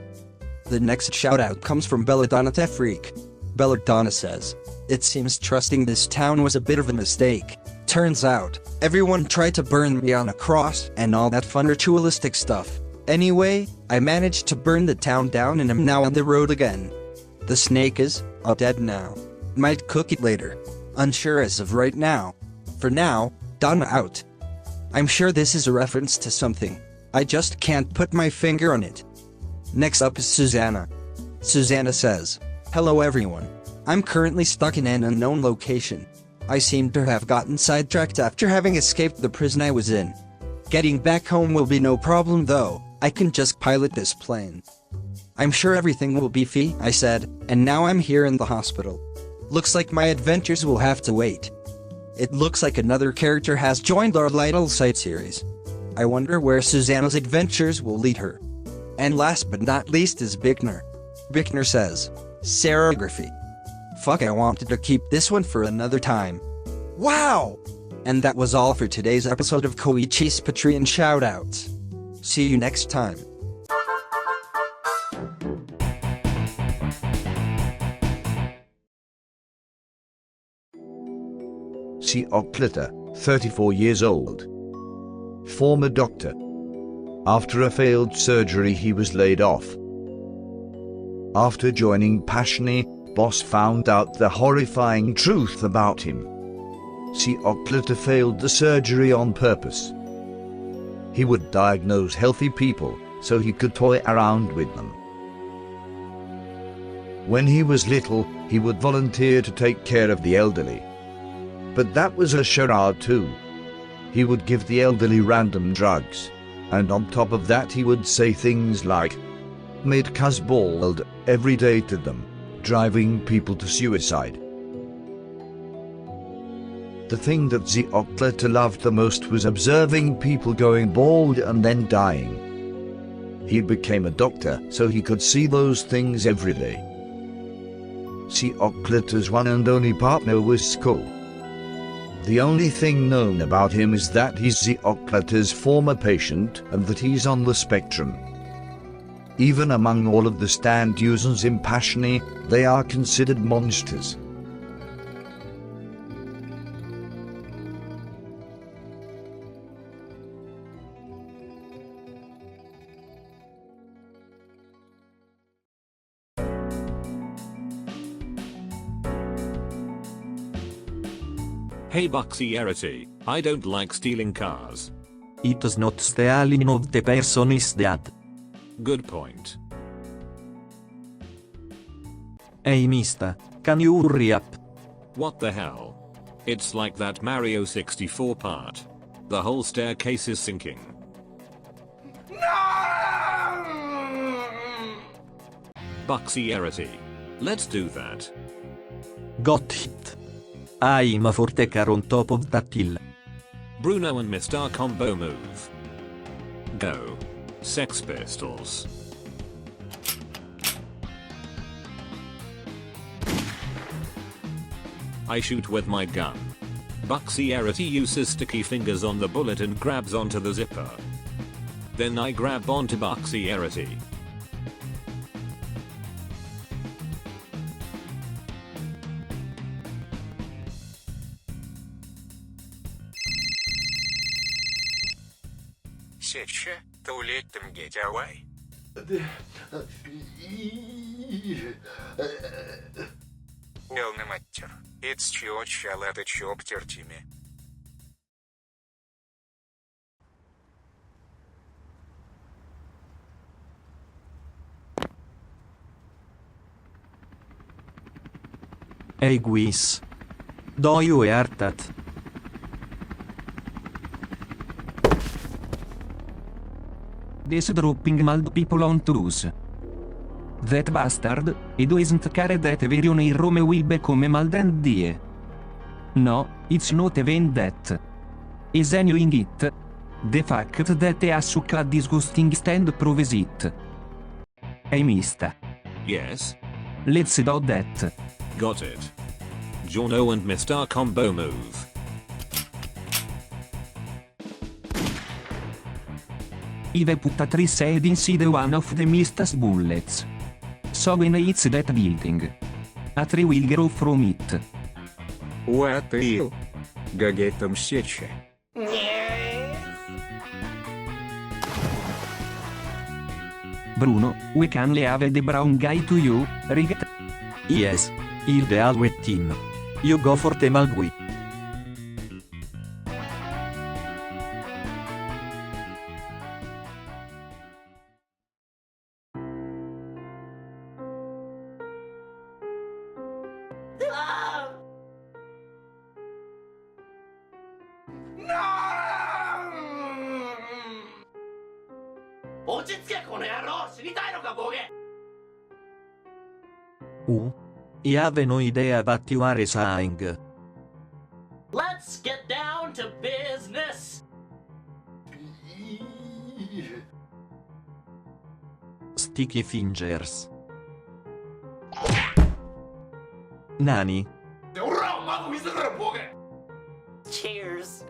Speaker 5: The next shoutout comes from Belladonna Tefreak. Belladonna says, it seems trusting this town was a bit of a mistake. Turns out, everyone tried to burn me on a cross and all that fun ritualistic stuff. Anyway, I managed to burn the town down and am now on the road again. The snake is dead now. Might cook it later. Unsure as of right now. For now, Donna out. I'm sure this is a reference to something. I just can't put my finger on it. Next up is Susanna. Susanna says, "Hello everyone. I'm currently stuck in an unknown location. I seem to have gotten sidetracked after having escaped the prison I was in. Getting back home will be no problem though, I can just pilot this plane." "I'm sure everything will be fine," I said, and now I'm here in the hospital. Looks like my adventures will have to wait. It looks like another character has joined our Little Sight series. I wonder where Susanna's adventures will lead her. And last but not least is Bickner. Bickner says, "Serigraphy. Fuck, I wanted to keep this one for another time. Wow!" And that was all for today's episode of Koichi's Patreon Shoutouts. See you next time.
Speaker 6: Savfk, 34 years old. Former doctor. After a failed surgery he was laid off. After joining Passiony, boss found out the horrifying truth about him. Savfk failed the surgery on purpose. He would diagnose healthy people so he could toy around with them. When he was little, he would volunteer to take care of the elderly. But that was a charade too. He would give the elderly random drugs, and on top of that he would say things like, "Made cuz bald," every day to them, driving people to suicide. The thing that Savfk loved the most was observing people going bald and then dying. He became a doctor so he could see those things every day. Savfk's one and only partner was Sko. The only thing known about him is that he's Savfk's former patient and that he's on the spectrum. Even among all of the stand users in Passiony, they are considered monsters.
Speaker 1: Hey Buxierity, I don't like stealing cars.
Speaker 2: It's not stealing of the person is that.
Speaker 1: Good point.
Speaker 2: Hey mister, can you hurry up?
Speaker 1: What the hell? It's like that Mario 64 part. The whole staircase is sinking. Buxierity. Let's do that.
Speaker 2: Got hit. I'm a fortecar on top of that hill.
Speaker 1: Bruno and Mr. Combo move. Go. Sex Pistols. I shoot with my gun. Buxierity uses sticky fingers on the bullet and grabs onto the zipper. Then I grab onto Buxierity.
Speaker 20: Сече, туалет там гетявай. Елна маттер, it's чё чалата чоптер тиме.
Speaker 2: Hey Guis. Do you hear that?
Speaker 3: This dropping mad people on Toulouse. That bastard, he doesn't care that everyone in Rome will become mad and die. No, it's not even that. Is anything it? The fact that he has such a disgusting stand proves it. Hey mister.
Speaker 1: Yes?
Speaker 3: Let's do that.
Speaker 1: Got it. Giorno and Mr. Combo move.
Speaker 3: I've put a 3 head inside one of the mister's bullets. So when it's that building, a tree will grow from it.
Speaker 20: What you? Gagettam сече.
Speaker 3: Bruno, we can leave the brown guy to you, right?
Speaker 2: Yes. Il the Alwet team. You go for the Malgui. Io avevo idea battiare Sang.
Speaker 21: Let's get down to business.
Speaker 2: Sticky Fingers. Nani.
Speaker 21: Cheers.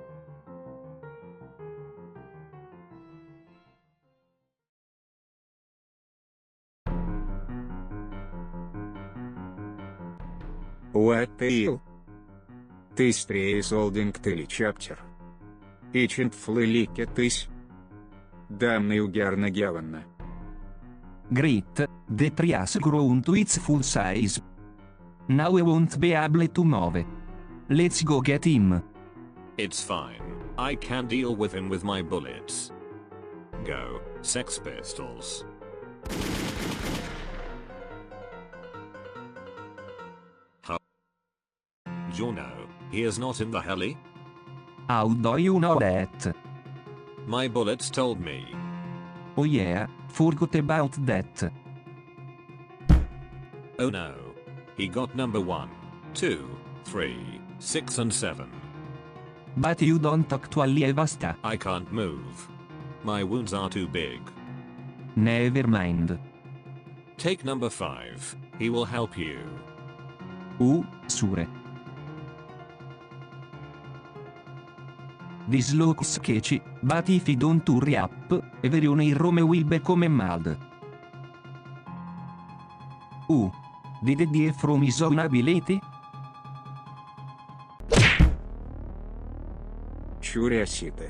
Speaker 20: What the hell? This tree is holding the chapter. Ичент флилike тись. Damn ugarna gavanna.
Speaker 3: Great, the tree has grown to its full size. Now we won't be able to move. Let's go get him.
Speaker 1: It's fine. I can deal with him with my bullets. Go, Sex Pistols. Giorno, he is not in the heli?
Speaker 3: How do you know that?
Speaker 1: My bullets told me.
Speaker 3: Oh yeah, forgot about that.
Speaker 1: Oh no. He got number 1, 2, 3, 6 and 7.
Speaker 3: But you don't actually have a stat.
Speaker 1: I can't move. My wounds are too big.
Speaker 3: Never mind.
Speaker 1: Take number 5. He will help you.
Speaker 3: Sure. This looks sketchy, but if you don't hurry up, everyone in Rome will become mad. Did it die from his own ability?
Speaker 20: Curiosity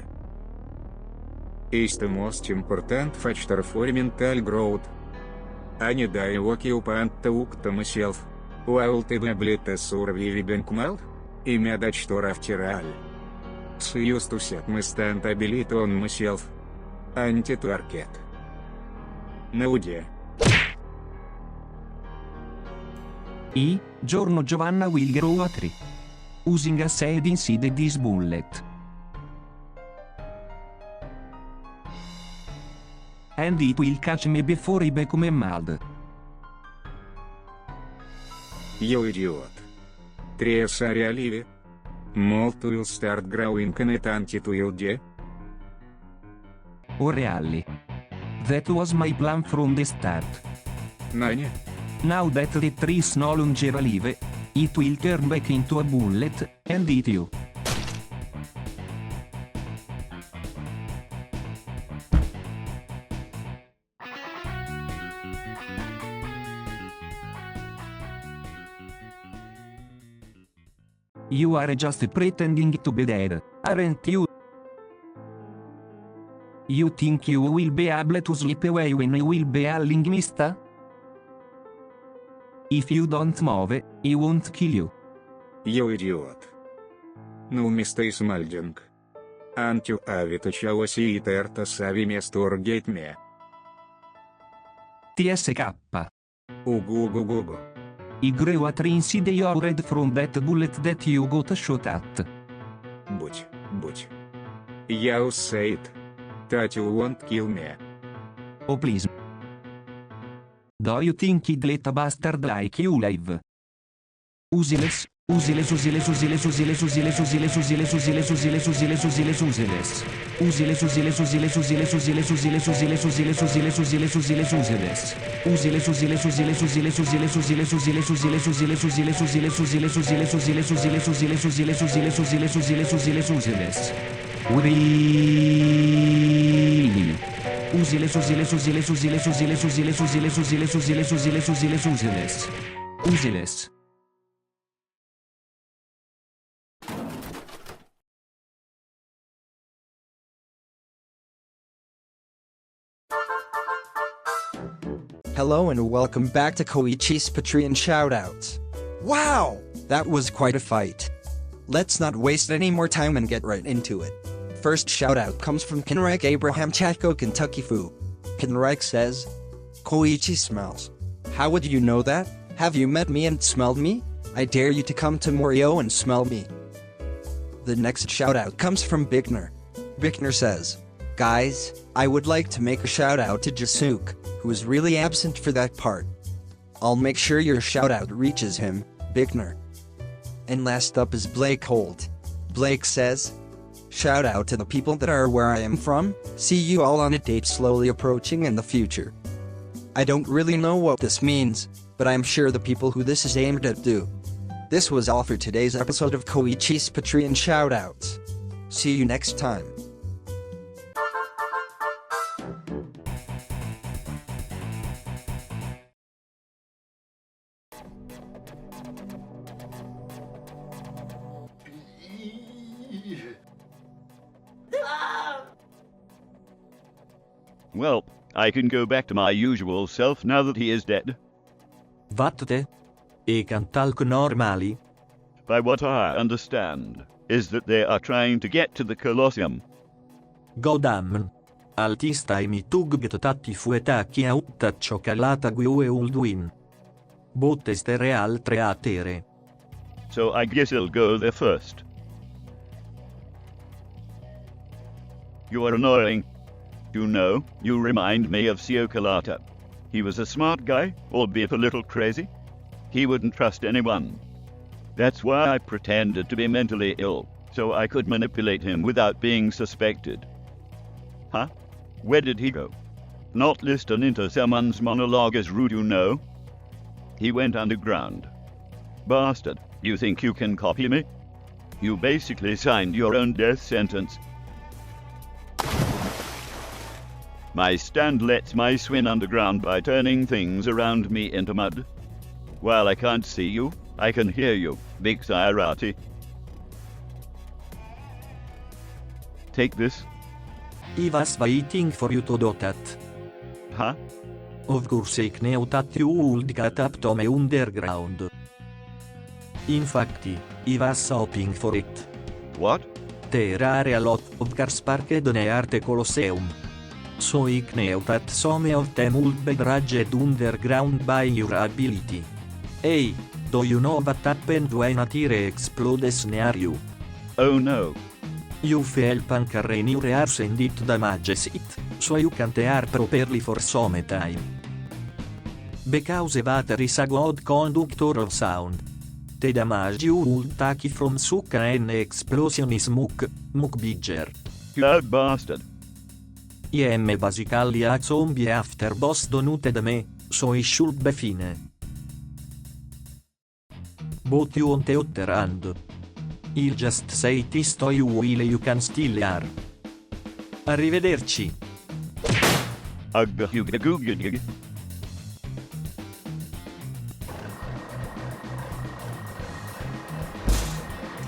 Speaker 20: is the most important factor for mental growth. And I occupant took to myself, while the ability surviving mal, immediate after all. So used to set my stand ability on myself. Anti-target. No idea.
Speaker 3: Giorno Giovanna will grow a tree. Using a seed inside this bullet. And it will catch me before I become mad.
Speaker 20: You idiot. Trees are alive. Mold will start growing in it until you die.
Speaker 3: Oh really? That was my plan from the start.
Speaker 20: Nani?
Speaker 3: Now that the tree is no longer alive, it will turn back into a bullet, and eat you. You are just pretending to be dead, aren't you? You think you will be able to slip away when you will be yelling Mista? If you don't move, he won't kill you.
Speaker 20: You idiot. No mistake smulding. Antiu avituciavo si iterta savi me storgate me.
Speaker 3: TSK.
Speaker 20: Ugu.
Speaker 3: I grew a tree inside your head from that bullet that you got shot at.
Speaker 20: But. You said that you won't kill me.
Speaker 3: Oh please. Do you think he'd let a bastard like you live? Useless. Useless.
Speaker 5: Hello and welcome back to Koichi's Patreon shoutouts. Wow! That was quite a fight. Let's not waste any more time and get right into it. First shoutout comes from Kenrek Abraham Chatko Kentucky Fu. Kenrek says, Koichi smells. How would you know that? Have you met me and smelled me? I dare you to come to Morio and smell me. The next shoutout comes from Bickner. Bickner says, Guys, I would like to make a shout out to Jasuk, who is really absent for that part. I'll make sure your shout out reaches him, Bickner. And last up is Blake Holt. Blake says, shout out to the people that are where I am from, see you all on a date slowly approaching in the future. I don't really know what this means, but I'm sure the people who this is aimed at do. This was all for today's episode of Koichi's Patreon shoutouts. See you next time.
Speaker 15: Well, I can go back to my usual self now that he is dead.
Speaker 2: Vattene. E cantalco normali.
Speaker 15: By what I understand, is that they are trying to get to the Colosseum.
Speaker 2: Godamn. Altista mi tugget tatti fuetacchi a utta cioccolata gue uldwin. Bottestere altre atere.
Speaker 15: So I guess I'll go there first. You are annoying. You know, you remind me of Siocolata. He was a smart guy, albeit a little crazy. He wouldn't trust anyone. That's why I pretended to be mentally ill, so I could manipulate him without being suspected. Huh? Where did he go? Not listen into someone's monologue is rude, you know. He went underground. Bastard, you think you can copy me? You basically signed your own death sentence. My stand lets my swim underground by turning things around me into mud. While I can't see you, I can hear you, Big Sairati. Take this.
Speaker 2: I was waiting for you to do that.
Speaker 15: Huh?
Speaker 2: Of course I knew that you would get up to me underground. Infatti, I was hoping for it.
Speaker 15: What?
Speaker 2: There are a lot of cars parked near the Colosseum. So I knew that some of them would be dragged underground by your ability. Hey, do you know what happened when a tire explodes near you?
Speaker 15: Oh no.
Speaker 2: You feel pancare in your ears and it damages it, so you can't hear properly for some time. Because water is a good conductor of sound. The damage you would take from such an explosion is much bigger.
Speaker 15: You bastard.
Speaker 2: I am basically a zombie after boss donuted me, so I should be fine. But you on the other hand. I'll just say this to you while you can still hear. Arrivederci.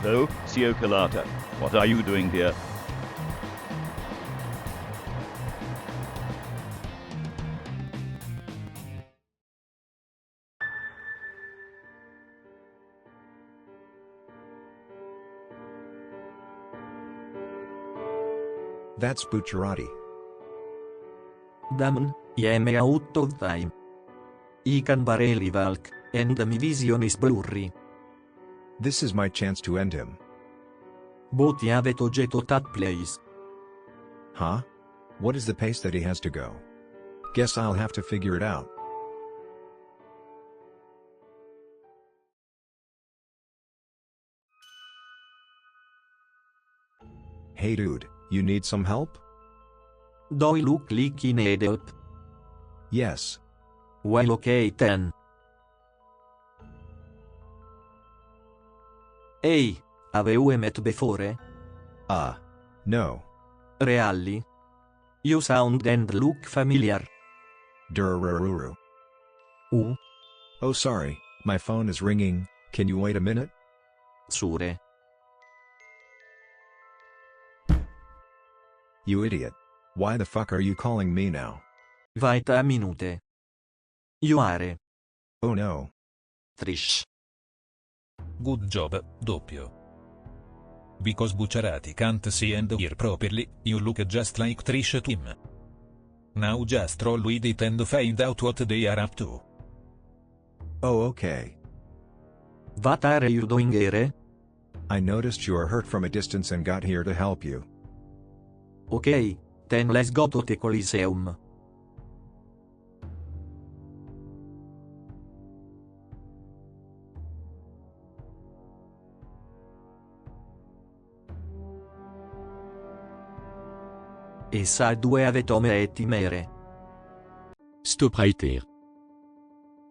Speaker 15: So, Siocolata, what are you doing here?
Speaker 16: That's Bucciarati.
Speaker 2: Damn, I am out of time. I can barely walk, and my vision is blurry.
Speaker 16: This is my chance to end him.
Speaker 2: But I have to get to that place.
Speaker 16: Huh? What is the pace that he has to go? Guess I'll have to figure it out. Hey dude, you need some help?
Speaker 2: Do I look like I need help?
Speaker 16: Yes.
Speaker 2: Well, okay then. Hey, have we met before?
Speaker 16: No.
Speaker 2: Really? You sound and look familiar.
Speaker 16: Durururu. Oh sorry, my phone is ringing, can you wait a minute?
Speaker 2: Sure.
Speaker 16: You idiot. Why the fuck are you calling me now?
Speaker 2: Wait a minute. You are.
Speaker 16: Oh no.
Speaker 2: Trish.
Speaker 7: Good job, doppio. Because Bucciarati can't see and hear properly, you look just like Trish to him. Now just roll with it and find out what they are up to.
Speaker 16: Oh okay.
Speaker 2: What are you doing here?
Speaker 16: I noticed you are hurt from a distance and got here to help you.
Speaker 2: Okay, Then let's go to the Coliseum. E sa due avetome e timere.
Speaker 14: Stop right here.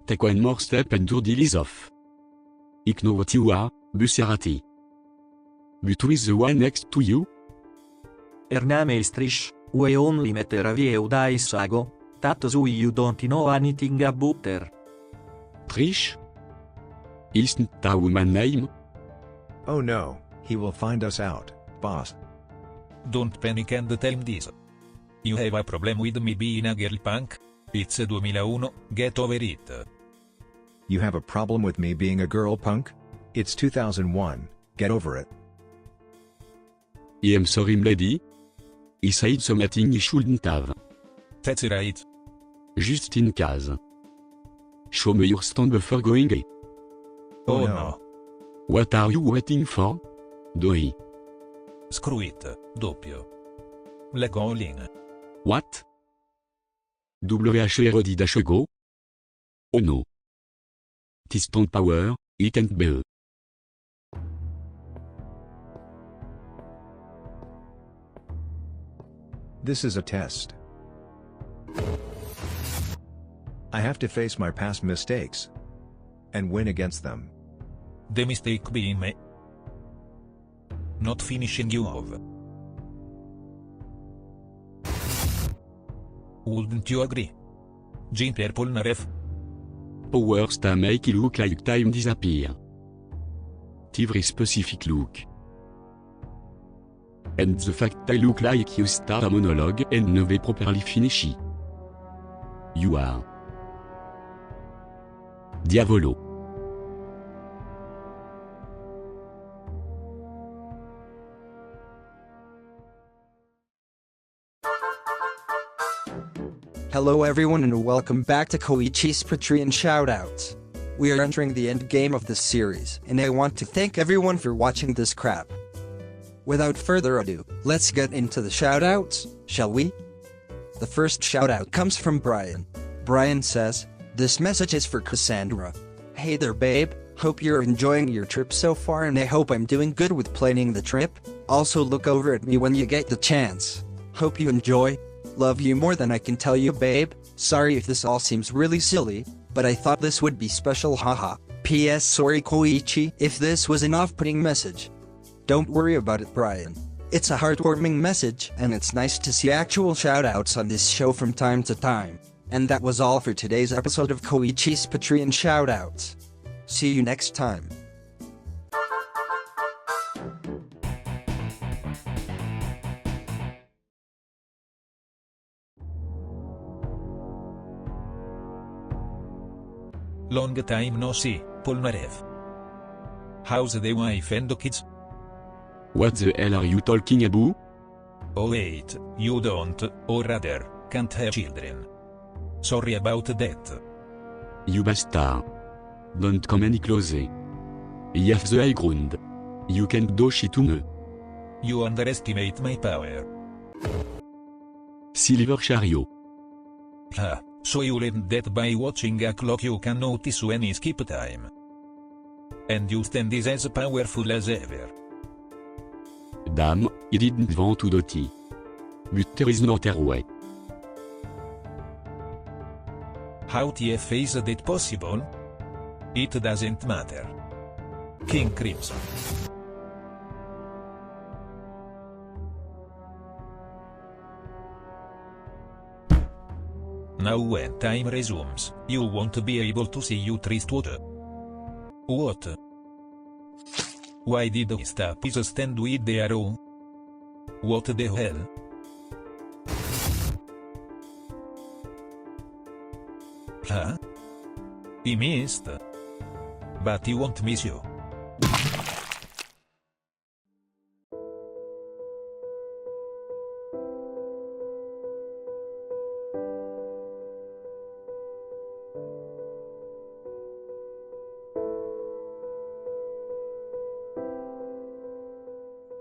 Speaker 14: Take one more step and your deal is off. Ik know what you are, Buserati. But who is the one next to you?
Speaker 2: Her name is Trish, we only met her a few days ago, that's why you don't know anything about her.
Speaker 14: Trish? Isn't that woman name?
Speaker 16: Oh no, he will find us out, boss.
Speaker 7: Don't panic and tell him this. You have a problem with me being a girl punk? It's 2001, get over it.
Speaker 16: You have a problem with me being a girl punk? It's 2001, get over it.
Speaker 14: I am sorry lady. I said something I shouldn't have.
Speaker 7: That's right.
Speaker 14: Just in case. Show me your stand before going.
Speaker 7: Oh no.
Speaker 14: What are you waiting for? Doi.
Speaker 7: Screw it, doppio. Leg all in.
Speaker 14: What? WHRD-go? Oh no. Tiston power, it can't be.
Speaker 16: This is a test. I have to face my past mistakes. And win against them.
Speaker 7: The mistake being me. Not finishing you off. Wouldn't you agree? Jimper Polnareff.
Speaker 14: Powers to make it look like time disappear. Very specific look. And the fact I look like you start a monologue and never properly finish it. You are Diavolo.
Speaker 5: Hello everyone and welcome back to Koichi's Patreon Shoutouts. We are entering the end game of this series, and I want to thank everyone for watching this crap. Without further ado, let's get into the shoutouts, shall we? The first shoutout comes from Brian. Brian says, "This message is for Cassandra. Hey there babe, hope you're enjoying your trip so far and I hope I'm doing good with planning the trip. Also look over at me when you get the chance. Hope you enjoy. Love you more than I can tell you babe. Sorry if this all seems really silly, but I thought this would be special haha. P.S. Sorry Koichi if this was an off-putting message. Don't worry about it Brian. It's a heartwarming message and it's nice to see actual shoutouts on this show from time to time. And that was all for today's episode of Koichi's Patreon Shoutouts. See you next time.
Speaker 7: Long time no see, Polnareff. How's the wife and the kids?
Speaker 14: What the hell are you talking about?
Speaker 7: Oh wait, you don't, or rather, can't have children. Sorry about that.
Speaker 14: You bastard. Don't come any closer. You have the high ground. You can't do shit to me.
Speaker 7: You underestimate my power.
Speaker 14: Silver Chariot.
Speaker 7: Ah, so you learned that by watching a clock you can notice when you skip time. And you stand is as powerful as ever.
Speaker 14: Damn, I didn't want to do it. But there is no other way.
Speaker 7: How TF is that possible? It doesn't matter. King Crimson. Now when time resumes, you won't be able to see you Tristwood. What? Why did he stop his stand with the arrow? What the hell? Huh? He missed. But he won't miss you.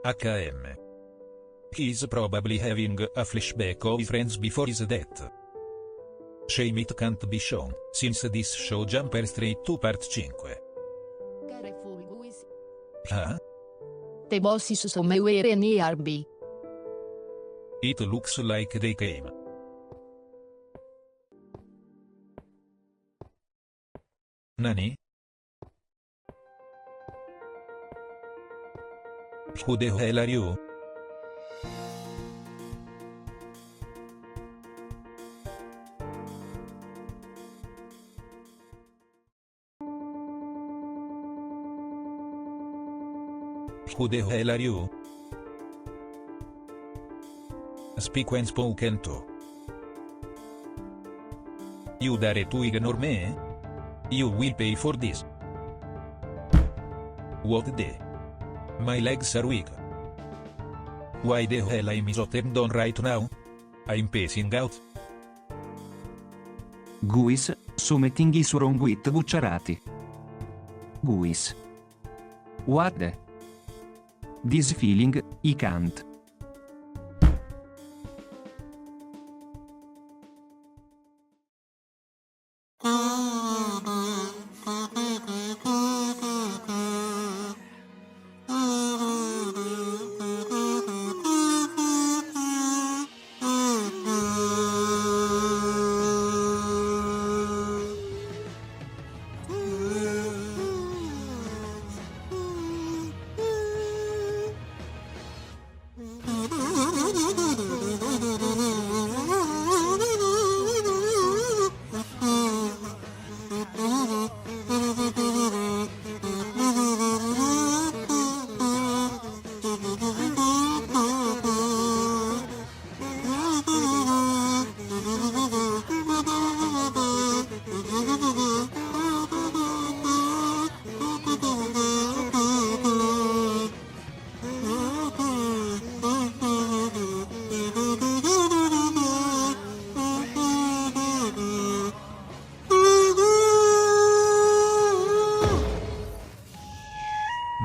Speaker 7: HM. He's probably having a flashback of friends before his death. Shame it can't be shown, since this show jumper straight to part 5.
Speaker 4: Careful guys.
Speaker 7: Ah?
Speaker 4: The bosses somewhere nearby.
Speaker 7: It looks like they came. Nani? Who the hell are you? Who the hell are you? Speak when spoken to. You dare to ignore me? You will pay for this. What the? My legs are weak. Why the hell I'm so turned on right now? I'm passing out.
Speaker 3: Guys, something is wrong with Bucciarati. Guys. What the? This feeling, I can't.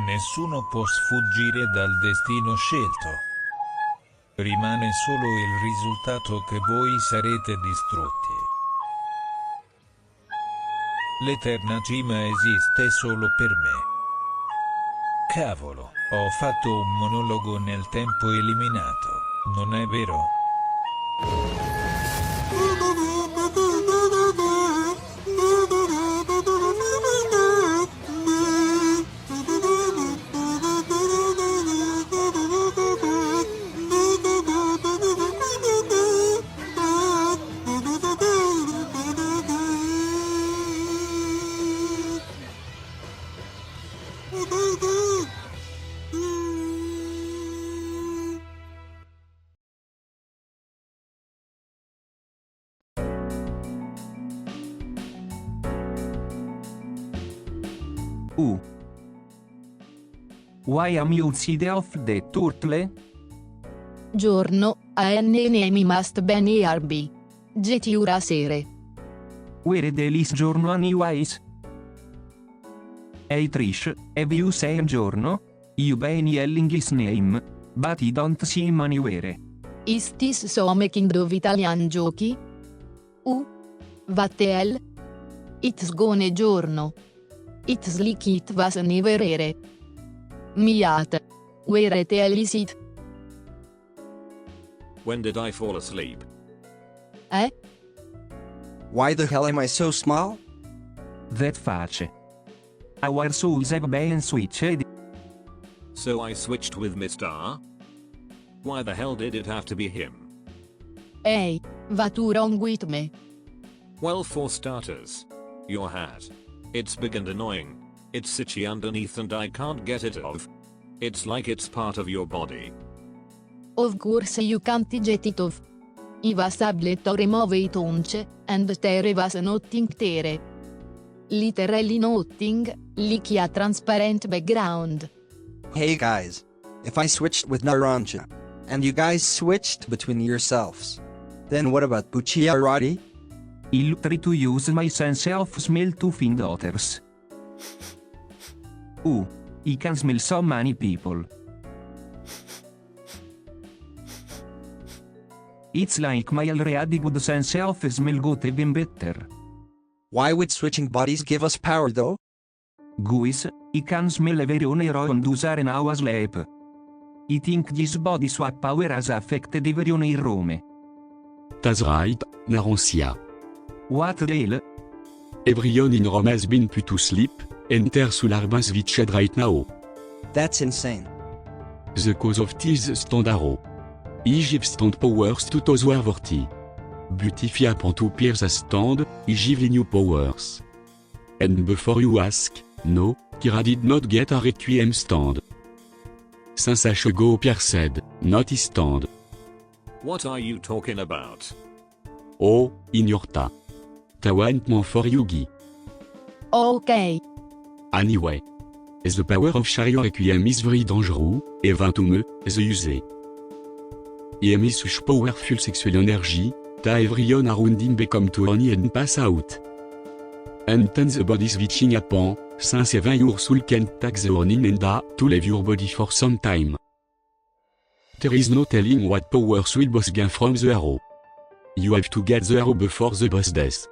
Speaker 7: Nessuno può sfuggire dal destino scelto. Rimane solo il risultato che voi sarete distrutti. L'eterna cima esiste solo per me. Cavolo, ho fatto un monologo nel tempo eliminato, non è vero?
Speaker 3: Why am you outside of the turtle?
Speaker 4: Giorno, ANNM must be nearby. Getiura sere.
Speaker 3: Where the is giorno anyways? Hey Trish, have you seen giorno? You been yelling his name, but I don't see him anywhere.
Speaker 4: Is this so making of Italian giochi? What the hell? It's gone giorno. It's like it was never here. Miat. Where the hell is it?
Speaker 1: When did I fall asleep?
Speaker 4: Eh?
Speaker 5: Why the hell am I so small?
Speaker 3: That face. Our souls have been switched.
Speaker 1: So I switched with Mr. Why the hell did it have to be him?
Speaker 4: Hey, what wrong with me?
Speaker 1: Well, for starters, your hat. It's big and annoying. It's itchy underneath and I can't get it off. It's like it's part of your body.
Speaker 4: Of course you can't get it off. I was able to remove it once, and there was nothing there. Literally nothing, like a transparent background.
Speaker 5: Hey guys. If I switched with Narancha, and you guys switched between yourselves, then what about Bucciarati?
Speaker 3: I'll try to use my sense of smell to find others. I can smell so many people. It's like my already good sense of smell got even better.
Speaker 5: Why would switching bodies give us power though?
Speaker 3: Guys, I can smell every on around usare now sleep. I think this body swap power has affected everyone in Rome.
Speaker 8: That's right, Naroncia.
Speaker 3: What the hell?
Speaker 8: Everyone in Rome has been put to sleep, enter ShaRma switched right now.
Speaker 5: That's insane.
Speaker 8: The cause of this standaro. I give stand powers to those who are worthy. But if you upon to peers a stand, I give the new powers. And before you ask, no, Kira did not get a Requiem stand. Since a ago Pierre said, not his stand.
Speaker 1: What are you talking about?
Speaker 8: Oh, in your ta. Tawant for Yugi.
Speaker 4: Okay.
Speaker 8: Anyway. The power of Chariot Requiem is very dangerous, even to me, the use. EM is such powerful sexual energy, that everyone around him become tiny and pass out. And then the body switching upon, since even your soul can take the warning and to leave your body for some time. There is no telling what powers will boss gain from the hero. You have to get the hero before the boss death.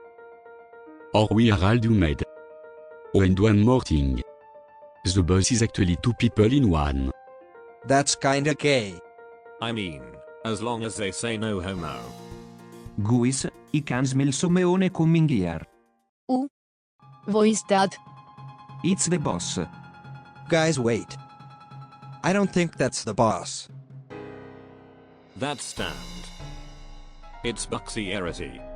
Speaker 8: Or we are all doomed. Oh, and one more thing. The boss is actually two people in one.
Speaker 5: That's kinda gay.
Speaker 1: I mean, as long as they say no homo.
Speaker 3: Guys, I can smell Someone coming here.
Speaker 4: Voice that.
Speaker 3: It's the boss.
Speaker 5: Guys, wait. I don't think that's the boss.
Speaker 1: That stand. It's FilthyRamenKing.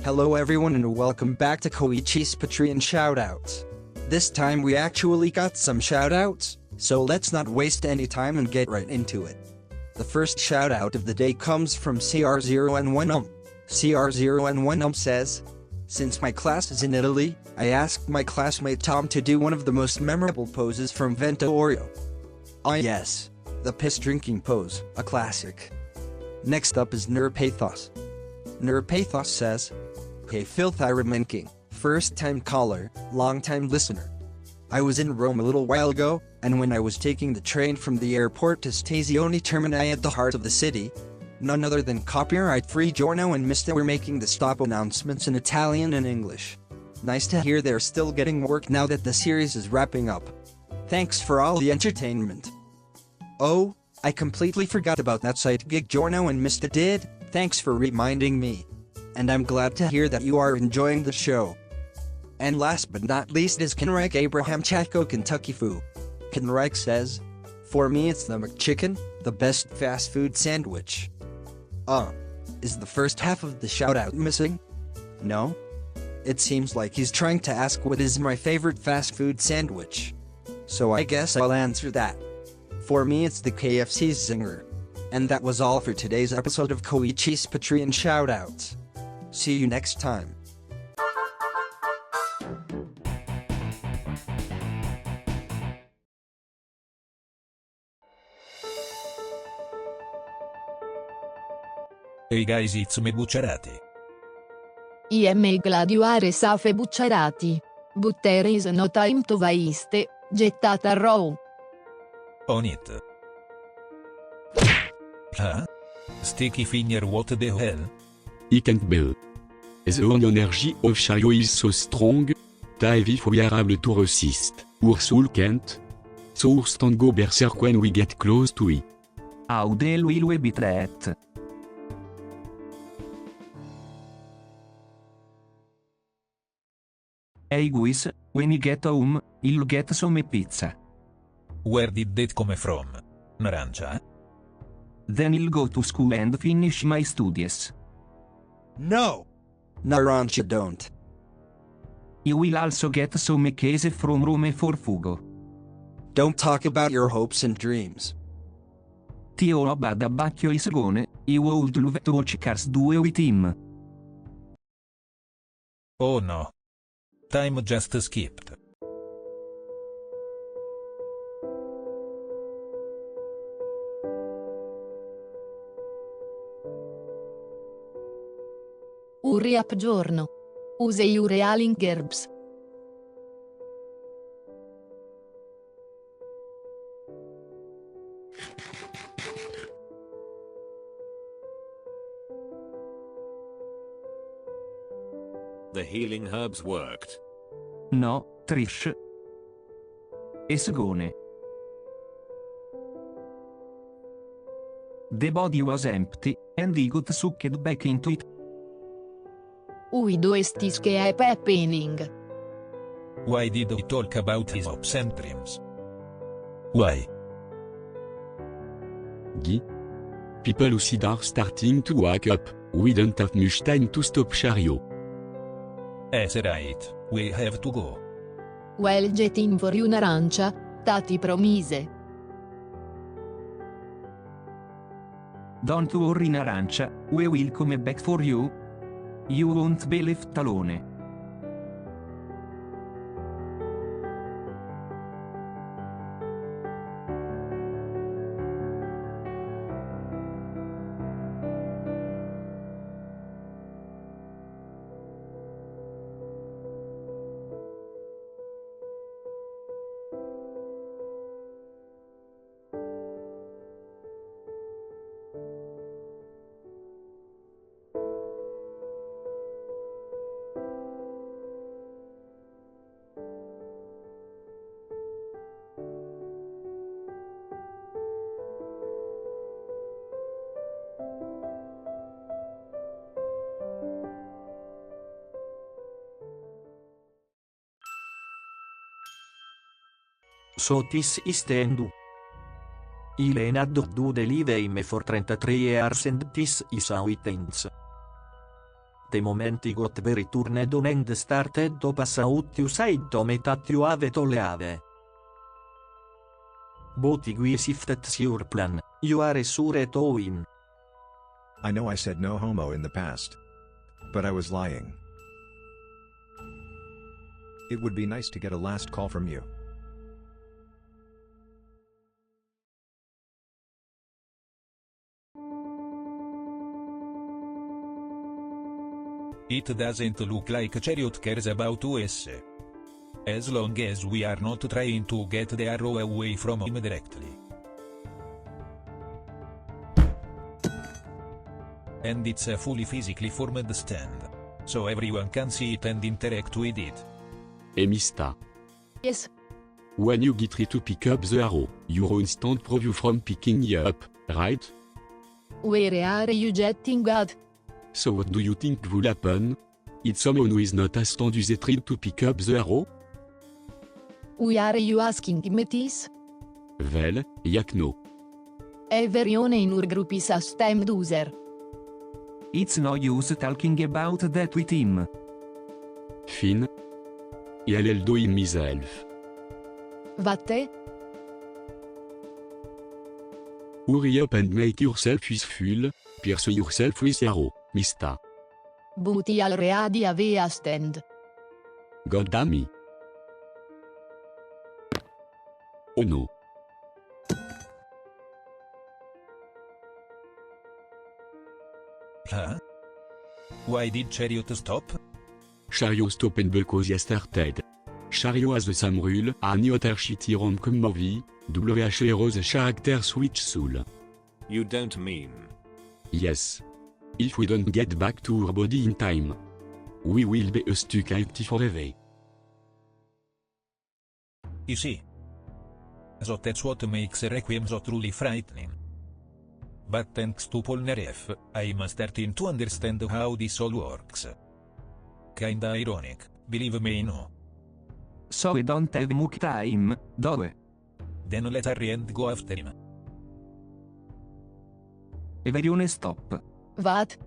Speaker 5: Hello everyone and welcome back to Koichi's Patreon shoutouts. This time we actually got some shoutouts, so let's not waste any time and get right into it. The first shoutout of the day comes from CR0N1 CR0N1 says, since my class is in Italy, I asked my classmate Tom to do one of the most memorable poses from Vento Oreo. Ah yes, the piss drinking pose, a classic. Next up is Nurpathos. Nurpathos says, hey FilthyRamenKing, first time caller, long time listener. I was in Rome a little while ago, and when I was taking the train from the airport to Stazione Termini at the heart of the city, none other than copyright-free Giorno and Mista were making the stop announcements in Italian and English. Nice to hear they're still getting work now that the series is wrapping up. Thanks for all the entertainment. Oh, I completely forgot about that site gig Giorno and Mista did, thanks for reminding me. And I'm glad to hear that you are enjoying the show. And last but not least is Kenreich Abraham Chatko Kentucky Foo. Kenreich says, for me it's the McChicken, the best fast food sandwich. Is the first half of the shoutout missing? No? It seems like he's trying to ask what is my favorite fast food sandwich. So I guess I'll answer that. For me it's the KFC Zinger. And that was all for today's episode of Koichi's Patreon shoutouts. See you next time.
Speaker 7: Hey guys, it's me Bucciarati.
Speaker 4: IM gladiare safe bucciarati. But there is no time to waste, gettata row.
Speaker 7: On it. Huh? Sticky finger, what the hell?
Speaker 8: I can't be. The own energy of Chariot is so strong, that if we are able to resist, our soul can't. So our stand go berserk when we get close to it.
Speaker 3: How the hell will we beat that? Hey guys, when you get home, you'll get some pizza.
Speaker 7: Where did that come from? Narancia?
Speaker 3: Then I'll go to school and finish my studies.
Speaker 5: No! Narancia don't.
Speaker 3: You will also get some case from Rome for Fugo.
Speaker 5: Don't talk about your hopes and dreams.
Speaker 3: Ti ho bada bacchio il segone, I would love to watch Cars 2 with him.
Speaker 7: Oh no. Time just skipped.
Speaker 4: Hurry up giorno. Use your healing herbs.
Speaker 1: The healing herbs worked.
Speaker 3: No, Trish. Esgone. The body was empty, and he got sucked back into it.
Speaker 4: We do estische happening.
Speaker 7: Why did he talk about his hopes and dreams? Why?
Speaker 8: Guy. People who see are starting to wake up. We don't have much time to stop Chariot.
Speaker 7: That's right, we have to go.
Speaker 4: Well, getting for un'arancia, Tati promise.
Speaker 3: Don't worry, Narancia, we will come back for you. You won't be left alone.
Speaker 2: So this is the end. Il had do the live for 33 years and this is how it ends. The moment he got very turned on and started to pass out you said to me that you have to leave. But if that's your plan, you are sure to win.
Speaker 16: I know I said no homo in the past. But I was lying. It would be nice to get a last call from you.
Speaker 7: It doesn't look like Chariot cares about us. As long as we are not trying to get the arrow away from him directly. And it's a fully physically formed stand. So everyone can see it and interact with it.
Speaker 8: Mista.
Speaker 4: Yes.
Speaker 8: When you get ready to pick up the arrow, your instant prove you from picking it up, right?
Speaker 4: Where are you getting at?
Speaker 8: So what do you think will happen? It's someone who is not as stand use it to pick up the arrow?
Speaker 4: Why are you asking me this?
Speaker 8: Well, yak no.
Speaker 4: Everyone in our group is a STEM user.
Speaker 3: It's no use talking about that with him.
Speaker 8: Fine. I'll do it myself.
Speaker 4: Vatte?
Speaker 8: Hurry up and make yourself useful, pierce yourself with arrow, Mista.
Speaker 4: Buti al ready avea stand.
Speaker 8: God damn me. Oh no.
Speaker 7: Huh? Why did Chariot stop?
Speaker 8: Chariot stopped because he started. Chariot has the same rule, any other shitty rom-com movie, WHRO's character switch soul.
Speaker 1: You don't mean?
Speaker 8: Yes. If we don't get back to our body in time, we will be stuck empty forever.
Speaker 7: You see. So that's what makes Requiem so truly frightening. But thanks to Polnareff, I'm starting to understand how this all works. Kinda ironic, believe me, no.
Speaker 3: So we don't have much time, do we?
Speaker 7: Then let Harry and go after him.
Speaker 3: Everyone stop.
Speaker 4: What?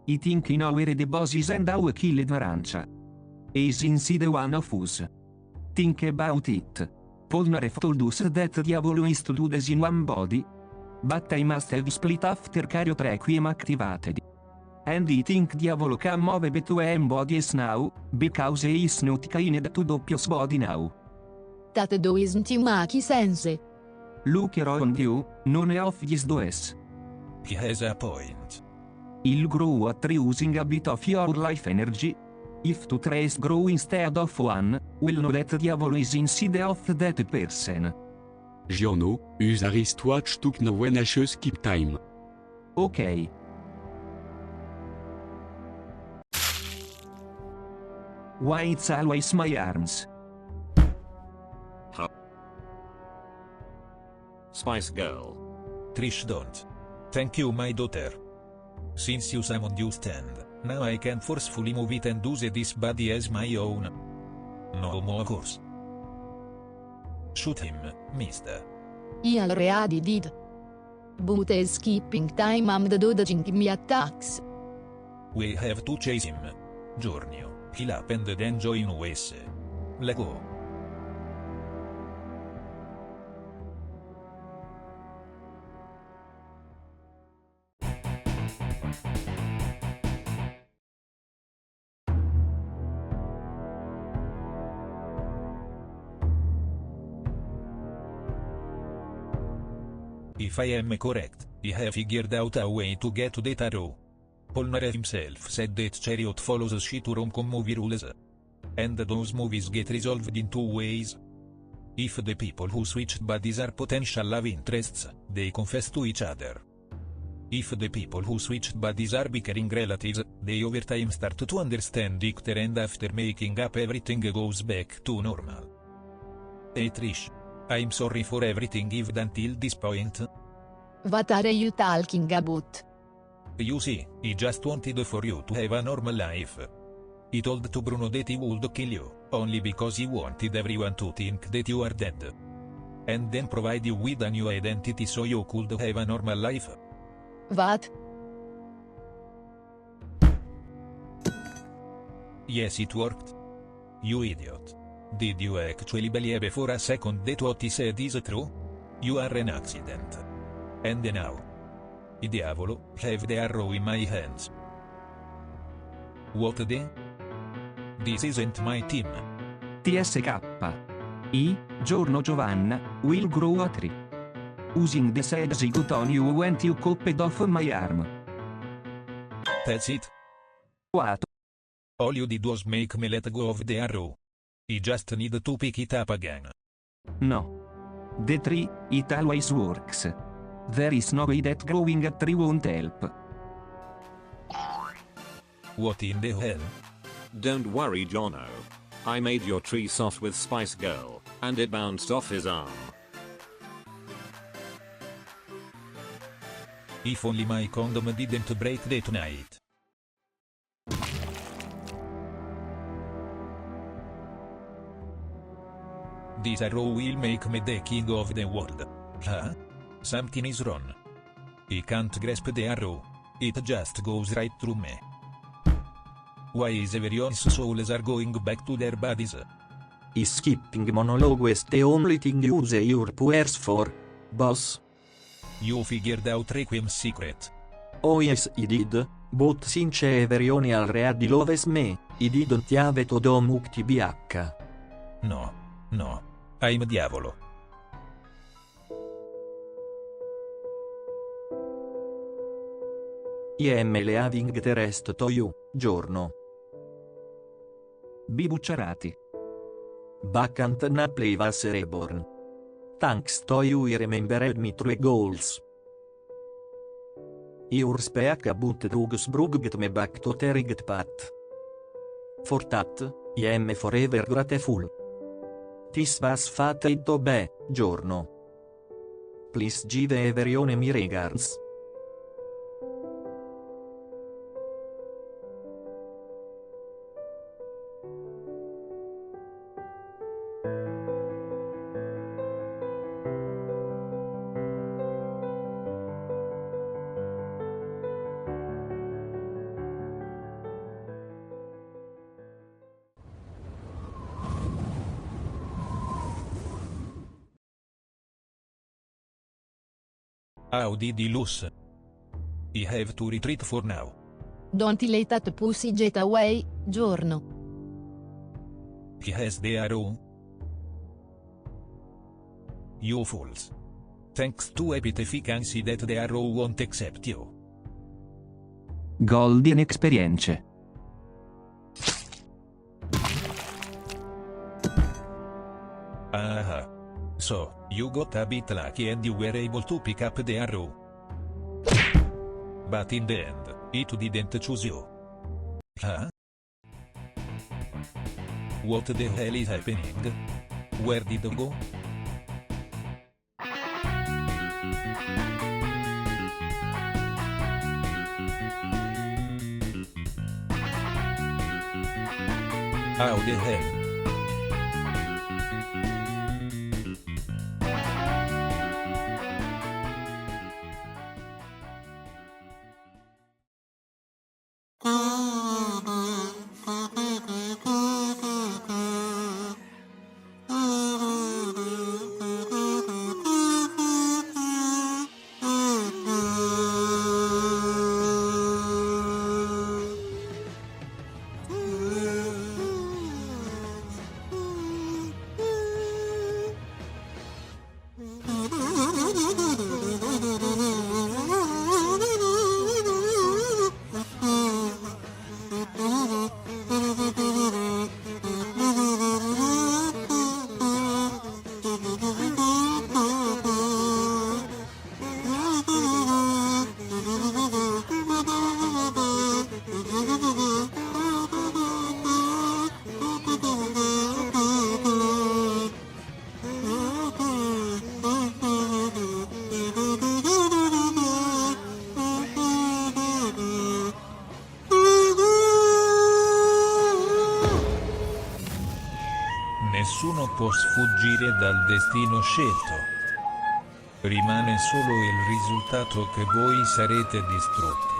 Speaker 3: I think you know where the boss is and how killed Narancia. He's inside one of us. Think about it. Polnareff told us that Diavolo is to do this in one body. But I must have split after Chariot Requiem activated. And I think Diavolo can move between bodies now, because he is not kind to Doppio's body now.
Speaker 4: That doesn't make sense.
Speaker 3: Look around you, none of these does.
Speaker 7: He has a point.
Speaker 3: He'll grow at using a bit of your life energy. If two trees grow instead of one, will know that Diavolo is inside of that person.
Speaker 8: Giorno, usaris watch tuk no when ashes keep time.
Speaker 3: Ok. Why it's always my arms?
Speaker 1: Spice Girl.
Speaker 7: Trish, don't. Thank you, my daughter. Since you summoned you stand, now I can forcefully move it and use this body as my own. No more course. Shoot him, mister.
Speaker 4: I already did. But is keeping time and dodging me attacks.
Speaker 7: We have to chase him. Giorno, heal up and then join us. Let's go. If I am correct, he have figured out a way to get to the tarot. Polnareff himself said that Chariot follows shit rom-com movie rules. And those movies get resolved in two ways. If the people who switched bodies are potential love interests, they confess to each other. If the people who switched bodies are bickering relatives, they over time start to understand each other and after making up everything goes back to normal. Hey Trish. I'm sorry for everything you've done till this point.
Speaker 4: What are you talking about?
Speaker 7: You see, he just wanted for you to have a normal life. He told to Bruno that he would kill you, only because he wanted everyone to think that you are dead. And then provide you with a new identity so you could have a normal life.
Speaker 4: What?
Speaker 7: Yes, it worked. You idiot. Did you actually believe for a second that what he said is true? You are an accident. And now, I Diavolo have the arrow in my hands. What the? This isn't my team.
Speaker 3: TSK. I, Giorno Giovanna, will grow a tree. Using the seeds I got on you when you copped off my arm.
Speaker 7: That's it.
Speaker 3: What?
Speaker 7: All you did was make me let go of the arrow. I just need to pick it up again.
Speaker 3: No. The tree, it always works. There is no way that growing a tree won't help.
Speaker 7: What in the hell?
Speaker 1: Don't worry, Jono. I made your tree soft with Spice Girl, and it bounced off his arm.
Speaker 7: If only my condom didn't break that night. This arrow will make me the king of the world. Huh? Something is wrong. I can't grasp the arrow. It just goes right through me. Why is everyone's souls are going back to their bodies?
Speaker 2: Is skipping monologue is the only thing you use your powers for, boss?
Speaker 7: You figured out Requiem's secret.
Speaker 2: Oh yes I did, but since everyone already loves me, I didn't have to do much BH.
Speaker 7: No. I'm Diavolo.
Speaker 2: I am leaving the rest to you, Giorno.
Speaker 3: Be bucciarati.
Speaker 2: Vacant na play was reborn. Thanks to you I remembered my true goals. Your speak about drugs brought me back to the right path. For that, I am forever grateful. This was fated to be, Giorno. Please give everyone my regards.
Speaker 7: How did he lose? I have to retreat for now.
Speaker 4: Don't let that pussy get away, Giorno.
Speaker 7: He has the arrow. You fools. Thanks to efficiency that the arrow won't accept you.
Speaker 3: Golden experience.
Speaker 7: Ah. So, you got a bit lucky and you were able to pick up the arrow. But in the end, it didn't choose you. Huh? What the hell is happening? Where did you go? How the hell? Nessuno può sfuggire dal destino scelto. Rimane solo il risultato che voi sarete distrutti.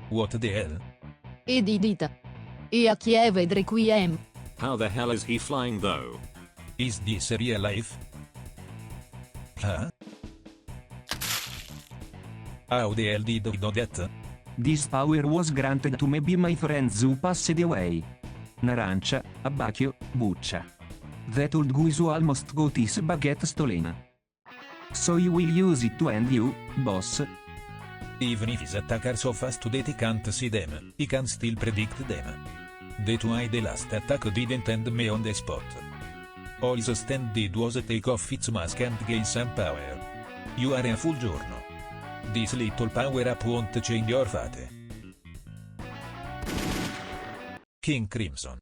Speaker 7: What the hell?
Speaker 4: E di dita. E a Kiev ed Requiem.
Speaker 1: How the hell is he flying though?
Speaker 7: Is this real life? Huh? How the hell did you do that?
Speaker 3: This power was granted to maybe my friends who passed away. Narancia, Abbacchio, Buccia. That old guys who almost got his baguette stolen. So you will use it to end you, boss.
Speaker 7: Even if his attackers so fast that he can't see them, he can still predict them. That's why the last attack didn't end me on the spot. All the stand did was take off its mask and gain some power. You are a full giorno. This little power up won't change your fate. King Crimson.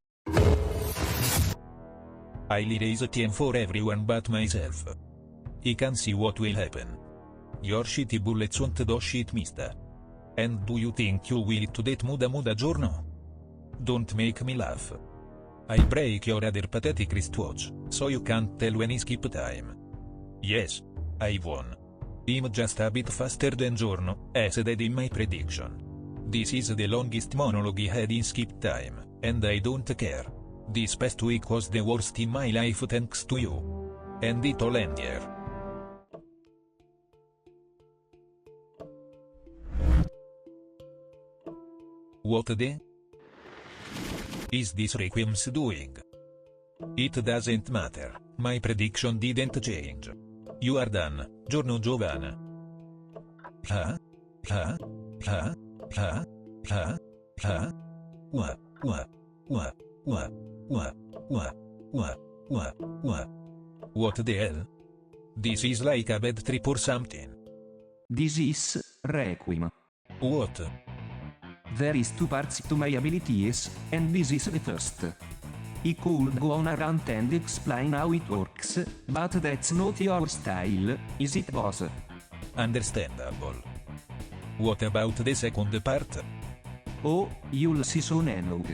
Speaker 7: I'll raise time for everyone but myself. I can see what will happen. Your shitty bullets won't do shit, mister. And do you think you will to that muda giorno? Don't make me laugh. I break your other pathetic wristwatch, so you can't tell when I skip time. Yes, I won. I'm just a bit faster than Giorno, as I did in my prediction. This is the longest monologue I had in skip time, and I don't care. This past week was the worst in my life thanks to you. And it all end here. What the? Is this Requiem's doing? It doesn't matter, my prediction didn't change. You are done, Giorno Giovanna. Huh? Huh? Huh? Huh? Huh? Huh? What? What? What? What? What? What? What? What? What? What the hell? This is like a bad trip or something.
Speaker 3: This is Requiem.
Speaker 7: What?
Speaker 3: There is two parts to my abilities, and this is the first. I could go on a rant and explain how it works, but that's not your style, is it, boss?
Speaker 7: Understandable. What about the second part?
Speaker 3: Oh, you'll see soon, Enog.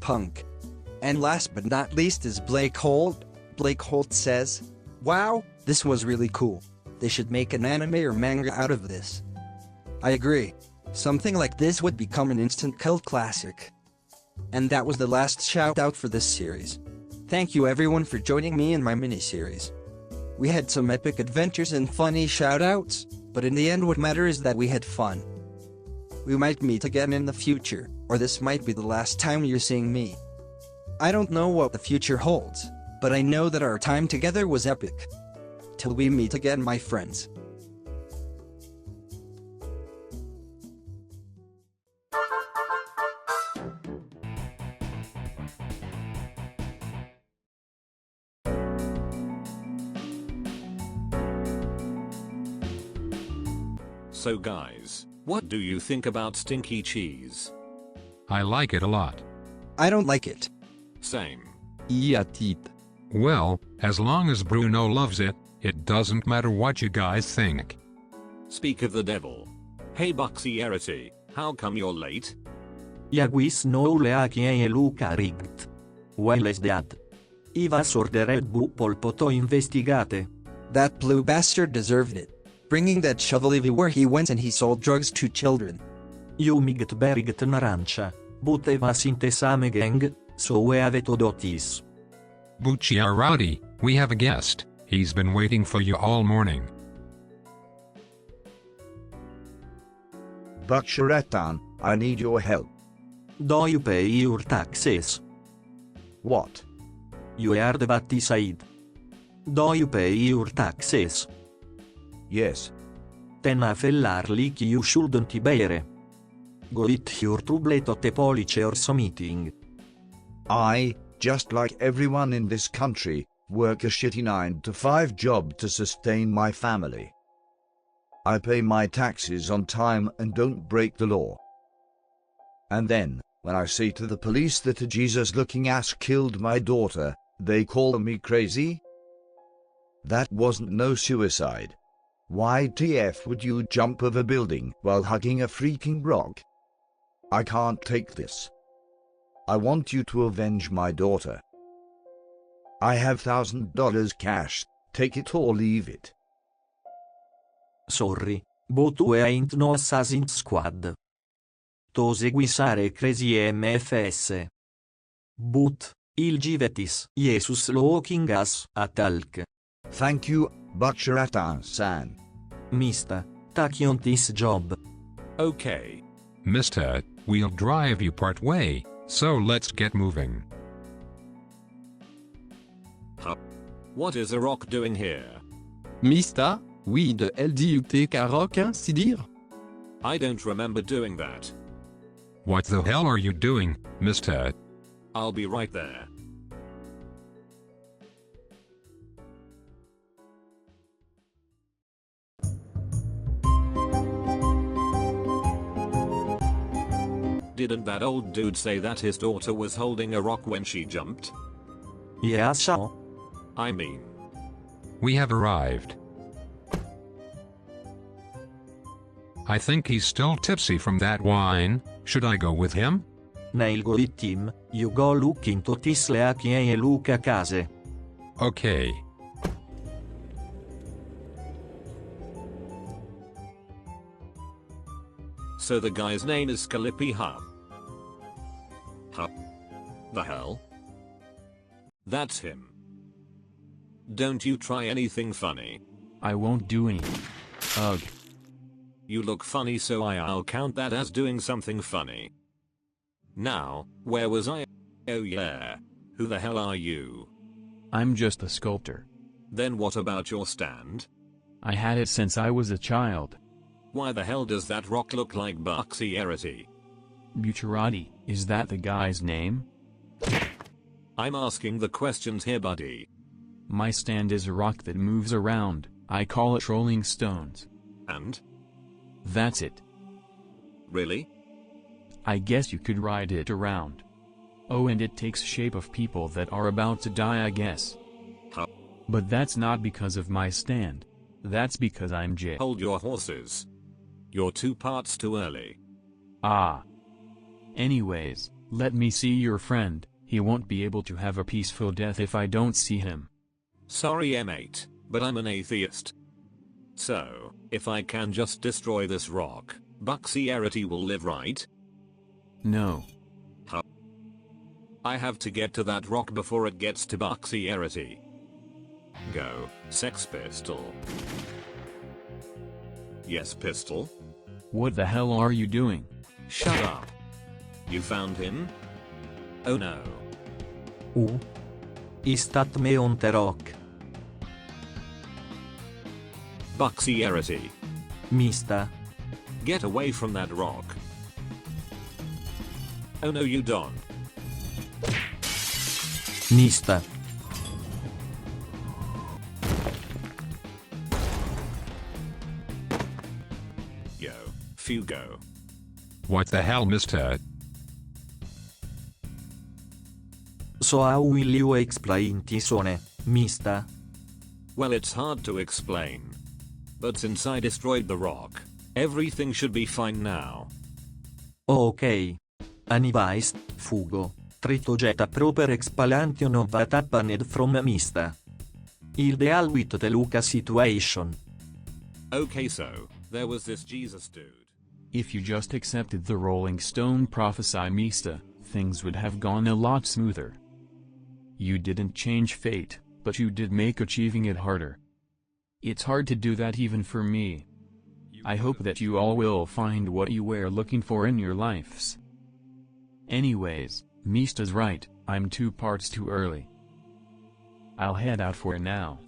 Speaker 5: Punk. And last but not least is Blake Holt. Blake Holt says, "Wow, this was really cool. They should make an anime or manga out of this." I agree. Something like this would become an instant cult classic. And that was the last shout out for this series. Thank you everyone for joining me in my mini-series. We had some epic adventures and funny shout outs, but in the end what matters is that we had fun. We might meet again in the future, or this might be the last time you're seeing me. I don't know what the future holds, but I know that our time together was epic. Till we meet again, my friends.
Speaker 1: So guys, what do you think about stinky cheese?
Speaker 9: I like it a lot.
Speaker 5: I don't like it.
Speaker 1: Same.
Speaker 14: Yeah, tit.
Speaker 9: Well, as long as Bruno loves it, it doesn't matter what you guys think.
Speaker 1: Speak of the devil. Hey FilthyRamenKing, how come you're late?
Speaker 2: Jaguis no leakien e Luca rigged. Wales dead. Iva sordered polpoto investigate.
Speaker 5: That blue bastard deserved it. Bringing that shovel everywhere he went, and he sold drugs to children.
Speaker 2: You might beriget narancia, but eva sintesame gang, so we have dotis.
Speaker 9: Bucciarati, we have a guest. He's been waiting for you all morning.
Speaker 6: Bucciaratan, I need your help.
Speaker 2: Do you pay your taxes?
Speaker 6: What?
Speaker 2: You heard what he said. Do you pay your taxes?
Speaker 6: Yes.
Speaker 2: Then a fellarli you shouldn't bear. Go it your trouble at the police or some meeting.
Speaker 6: I, just like everyone in this country, work a shitty 9-to-5 job to sustain my family. I pay my taxes on time and don't break the law. And then, when I say to the police that a Jesus-looking ass killed my daughter, they call me crazy? That wasn't no suicide. Why TF would you jump off a building while hugging a freaking rock? I can't take this. I want you to avenge my daughter. I have $1,000 cash, take it or leave it.
Speaker 2: Sorry, but we ain't no assassin squad. To seguisare crazy MFS. But, il givetis, Jesus looking us, a talk.
Speaker 6: Thank you, Bucciaratan-san.
Speaker 2: Mista, take on this job.
Speaker 1: Okay.
Speaker 9: Mister, we'll drive you part way, so let's get moving.
Speaker 1: Huh? What is a rock doing here?
Speaker 14: Mista, oui de LDUT rock ainsi dire?
Speaker 1: I don't remember doing that.
Speaker 9: What the hell are you doing, mister?
Speaker 1: I'll be right there. Didn't that old dude say that his daughter was holding a rock when she jumped?
Speaker 2: Yeah, so.
Speaker 1: I mean.
Speaker 9: We have arrived. I think he's still tipsy from that wine. Should I go with him?
Speaker 2: Nail go it team, you go look into this leakien e Luca case.
Speaker 9: Okay.
Speaker 1: So the guy's name is Scalippi, huh? Huh? The hell? That's him. Don't you try anything funny.
Speaker 13: I won't do anything. Ugh.
Speaker 1: You look funny, so I'll count that as doing something funny. Now, where was I? Oh yeah. Who the hell are you?
Speaker 13: I'm just a sculptor.
Speaker 1: Then what about your stand?
Speaker 13: I had it since I was a child.
Speaker 1: Why the hell does that rock look like FilthyRamenKing?
Speaker 13: Bucciarati, is that the guy's name?
Speaker 1: I'm asking the questions here, buddy.
Speaker 13: My stand is a rock that moves around. I call it Rolling Stones.
Speaker 1: And?
Speaker 13: That's it.
Speaker 1: Really?
Speaker 13: I guess you could ride it around. Oh, and it takes shape of people that are about to die, I guess.
Speaker 1: Huh?
Speaker 13: But that's not because of my stand. That's because I'm J.
Speaker 1: Hold your horses. You're 2 parts too early.
Speaker 13: Ah. Anyways, Let me see your friend, he won't be able to have a peaceful death if I don't see him.
Speaker 1: Sorry M8, but I'm an atheist. So, if I can just destroy this rock, Chariot will live, right?
Speaker 13: No.
Speaker 1: Huh? I have to get to that rock before it gets to Chariot. Go, Sex Pistol. Yes, Pistol?
Speaker 13: What the hell are you doing?
Speaker 1: Shut up. You found him? Oh no.
Speaker 2: Istat me on the rock.
Speaker 1: Chariot.
Speaker 2: Mista.
Speaker 1: Get away from that rock. Oh no you don't.
Speaker 2: Mista.
Speaker 1: Yo, Fugo.
Speaker 9: What the hell, mister?
Speaker 2: So how will you explain this one, Mista?
Speaker 1: Well, it's hard to explain. But since I destroyed the rock, everything should be fine now.
Speaker 2: Ok. Anyways, Fugo. Tritojeta proper explanation of what happened from Mista. Il deal with the Luca situation.
Speaker 1: Okay, so, there was this Jesus dude.
Speaker 13: If you just accepted the Rolling Stone prophecy Mista, things would have gone a lot smoother. You didn't change fate, but you did make achieving it harder. It's hard to do that even for me. I hope that you all will find what you were looking for in your lives. Anyways, Mista's right, I'm 2 parts too early. I'll head out for now.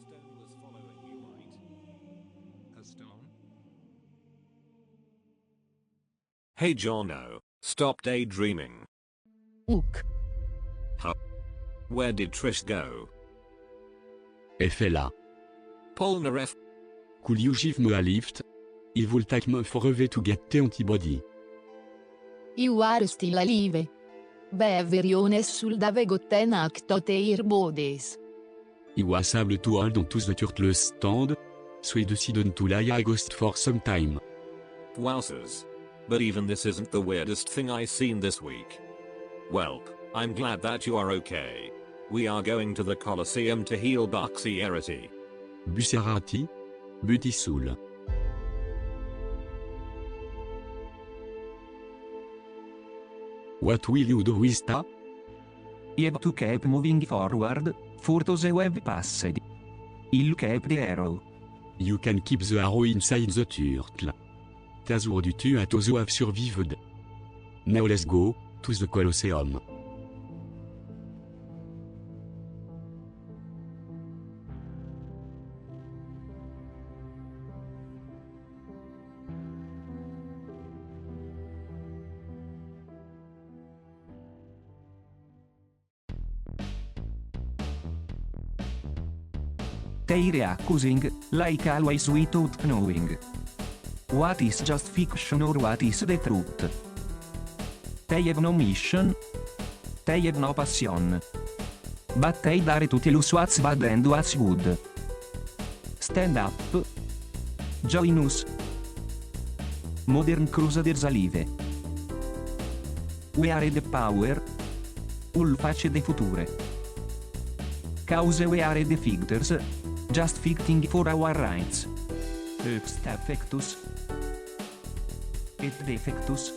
Speaker 1: Hey Jono, stop daydreaming.
Speaker 4: Ook.
Speaker 1: Huh? Where did Trish go?
Speaker 8: Elle fait là.
Speaker 1: Polnareff.
Speaker 8: Could you give me a lift? I will take me forever to get the antibody.
Speaker 4: You are still alive. Beverione sul dave gotten actote irbodes.
Speaker 8: I was able to hold on to the turtle stand, so I decided to lie a ghost for some time.
Speaker 1: Wowzers. But even this isn't the weirdest thing I've seen this week. Well, I'm glad that you are okay. We are going to the Colosseum to heal Chariot.
Speaker 8: Bucerati? Butisoul. What will you do with that?
Speaker 3: You have to keep moving forward, for those web passed. Il keep the arrow.
Speaker 8: You can keep the arrow inside the turtle. That's what you do at those who have survived. Now let's go, to the Colosseum.
Speaker 3: They're accusing, like always without knowing. What is just fiction or what is the truth? They have no mission. They have no passion. But they dare to tell us what's bad and what's good. Stand up. Join us. Modern Crusaders alive. We are the power. All face the future. Cause we are the fighters. Just fighting for our rights. Obstafectus. Et defectus.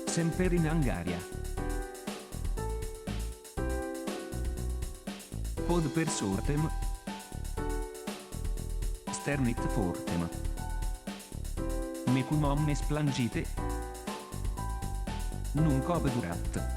Speaker 3: Semper in Hungaria. Pod per sortem. Sternit fortem. Mecum omnes plangite. Nunc obdurat.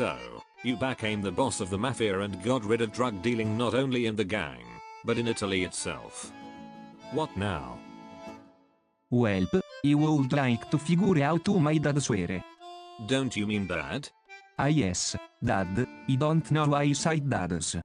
Speaker 1: So, You became the boss of the mafia and got rid of drug dealing not only in the gang, but in Italy itself. What now?
Speaker 3: Welp, I would like to figure out who my dad swear.
Speaker 1: Don't you mean dad?
Speaker 3: Ah yes, dad, I don't know why I said dads.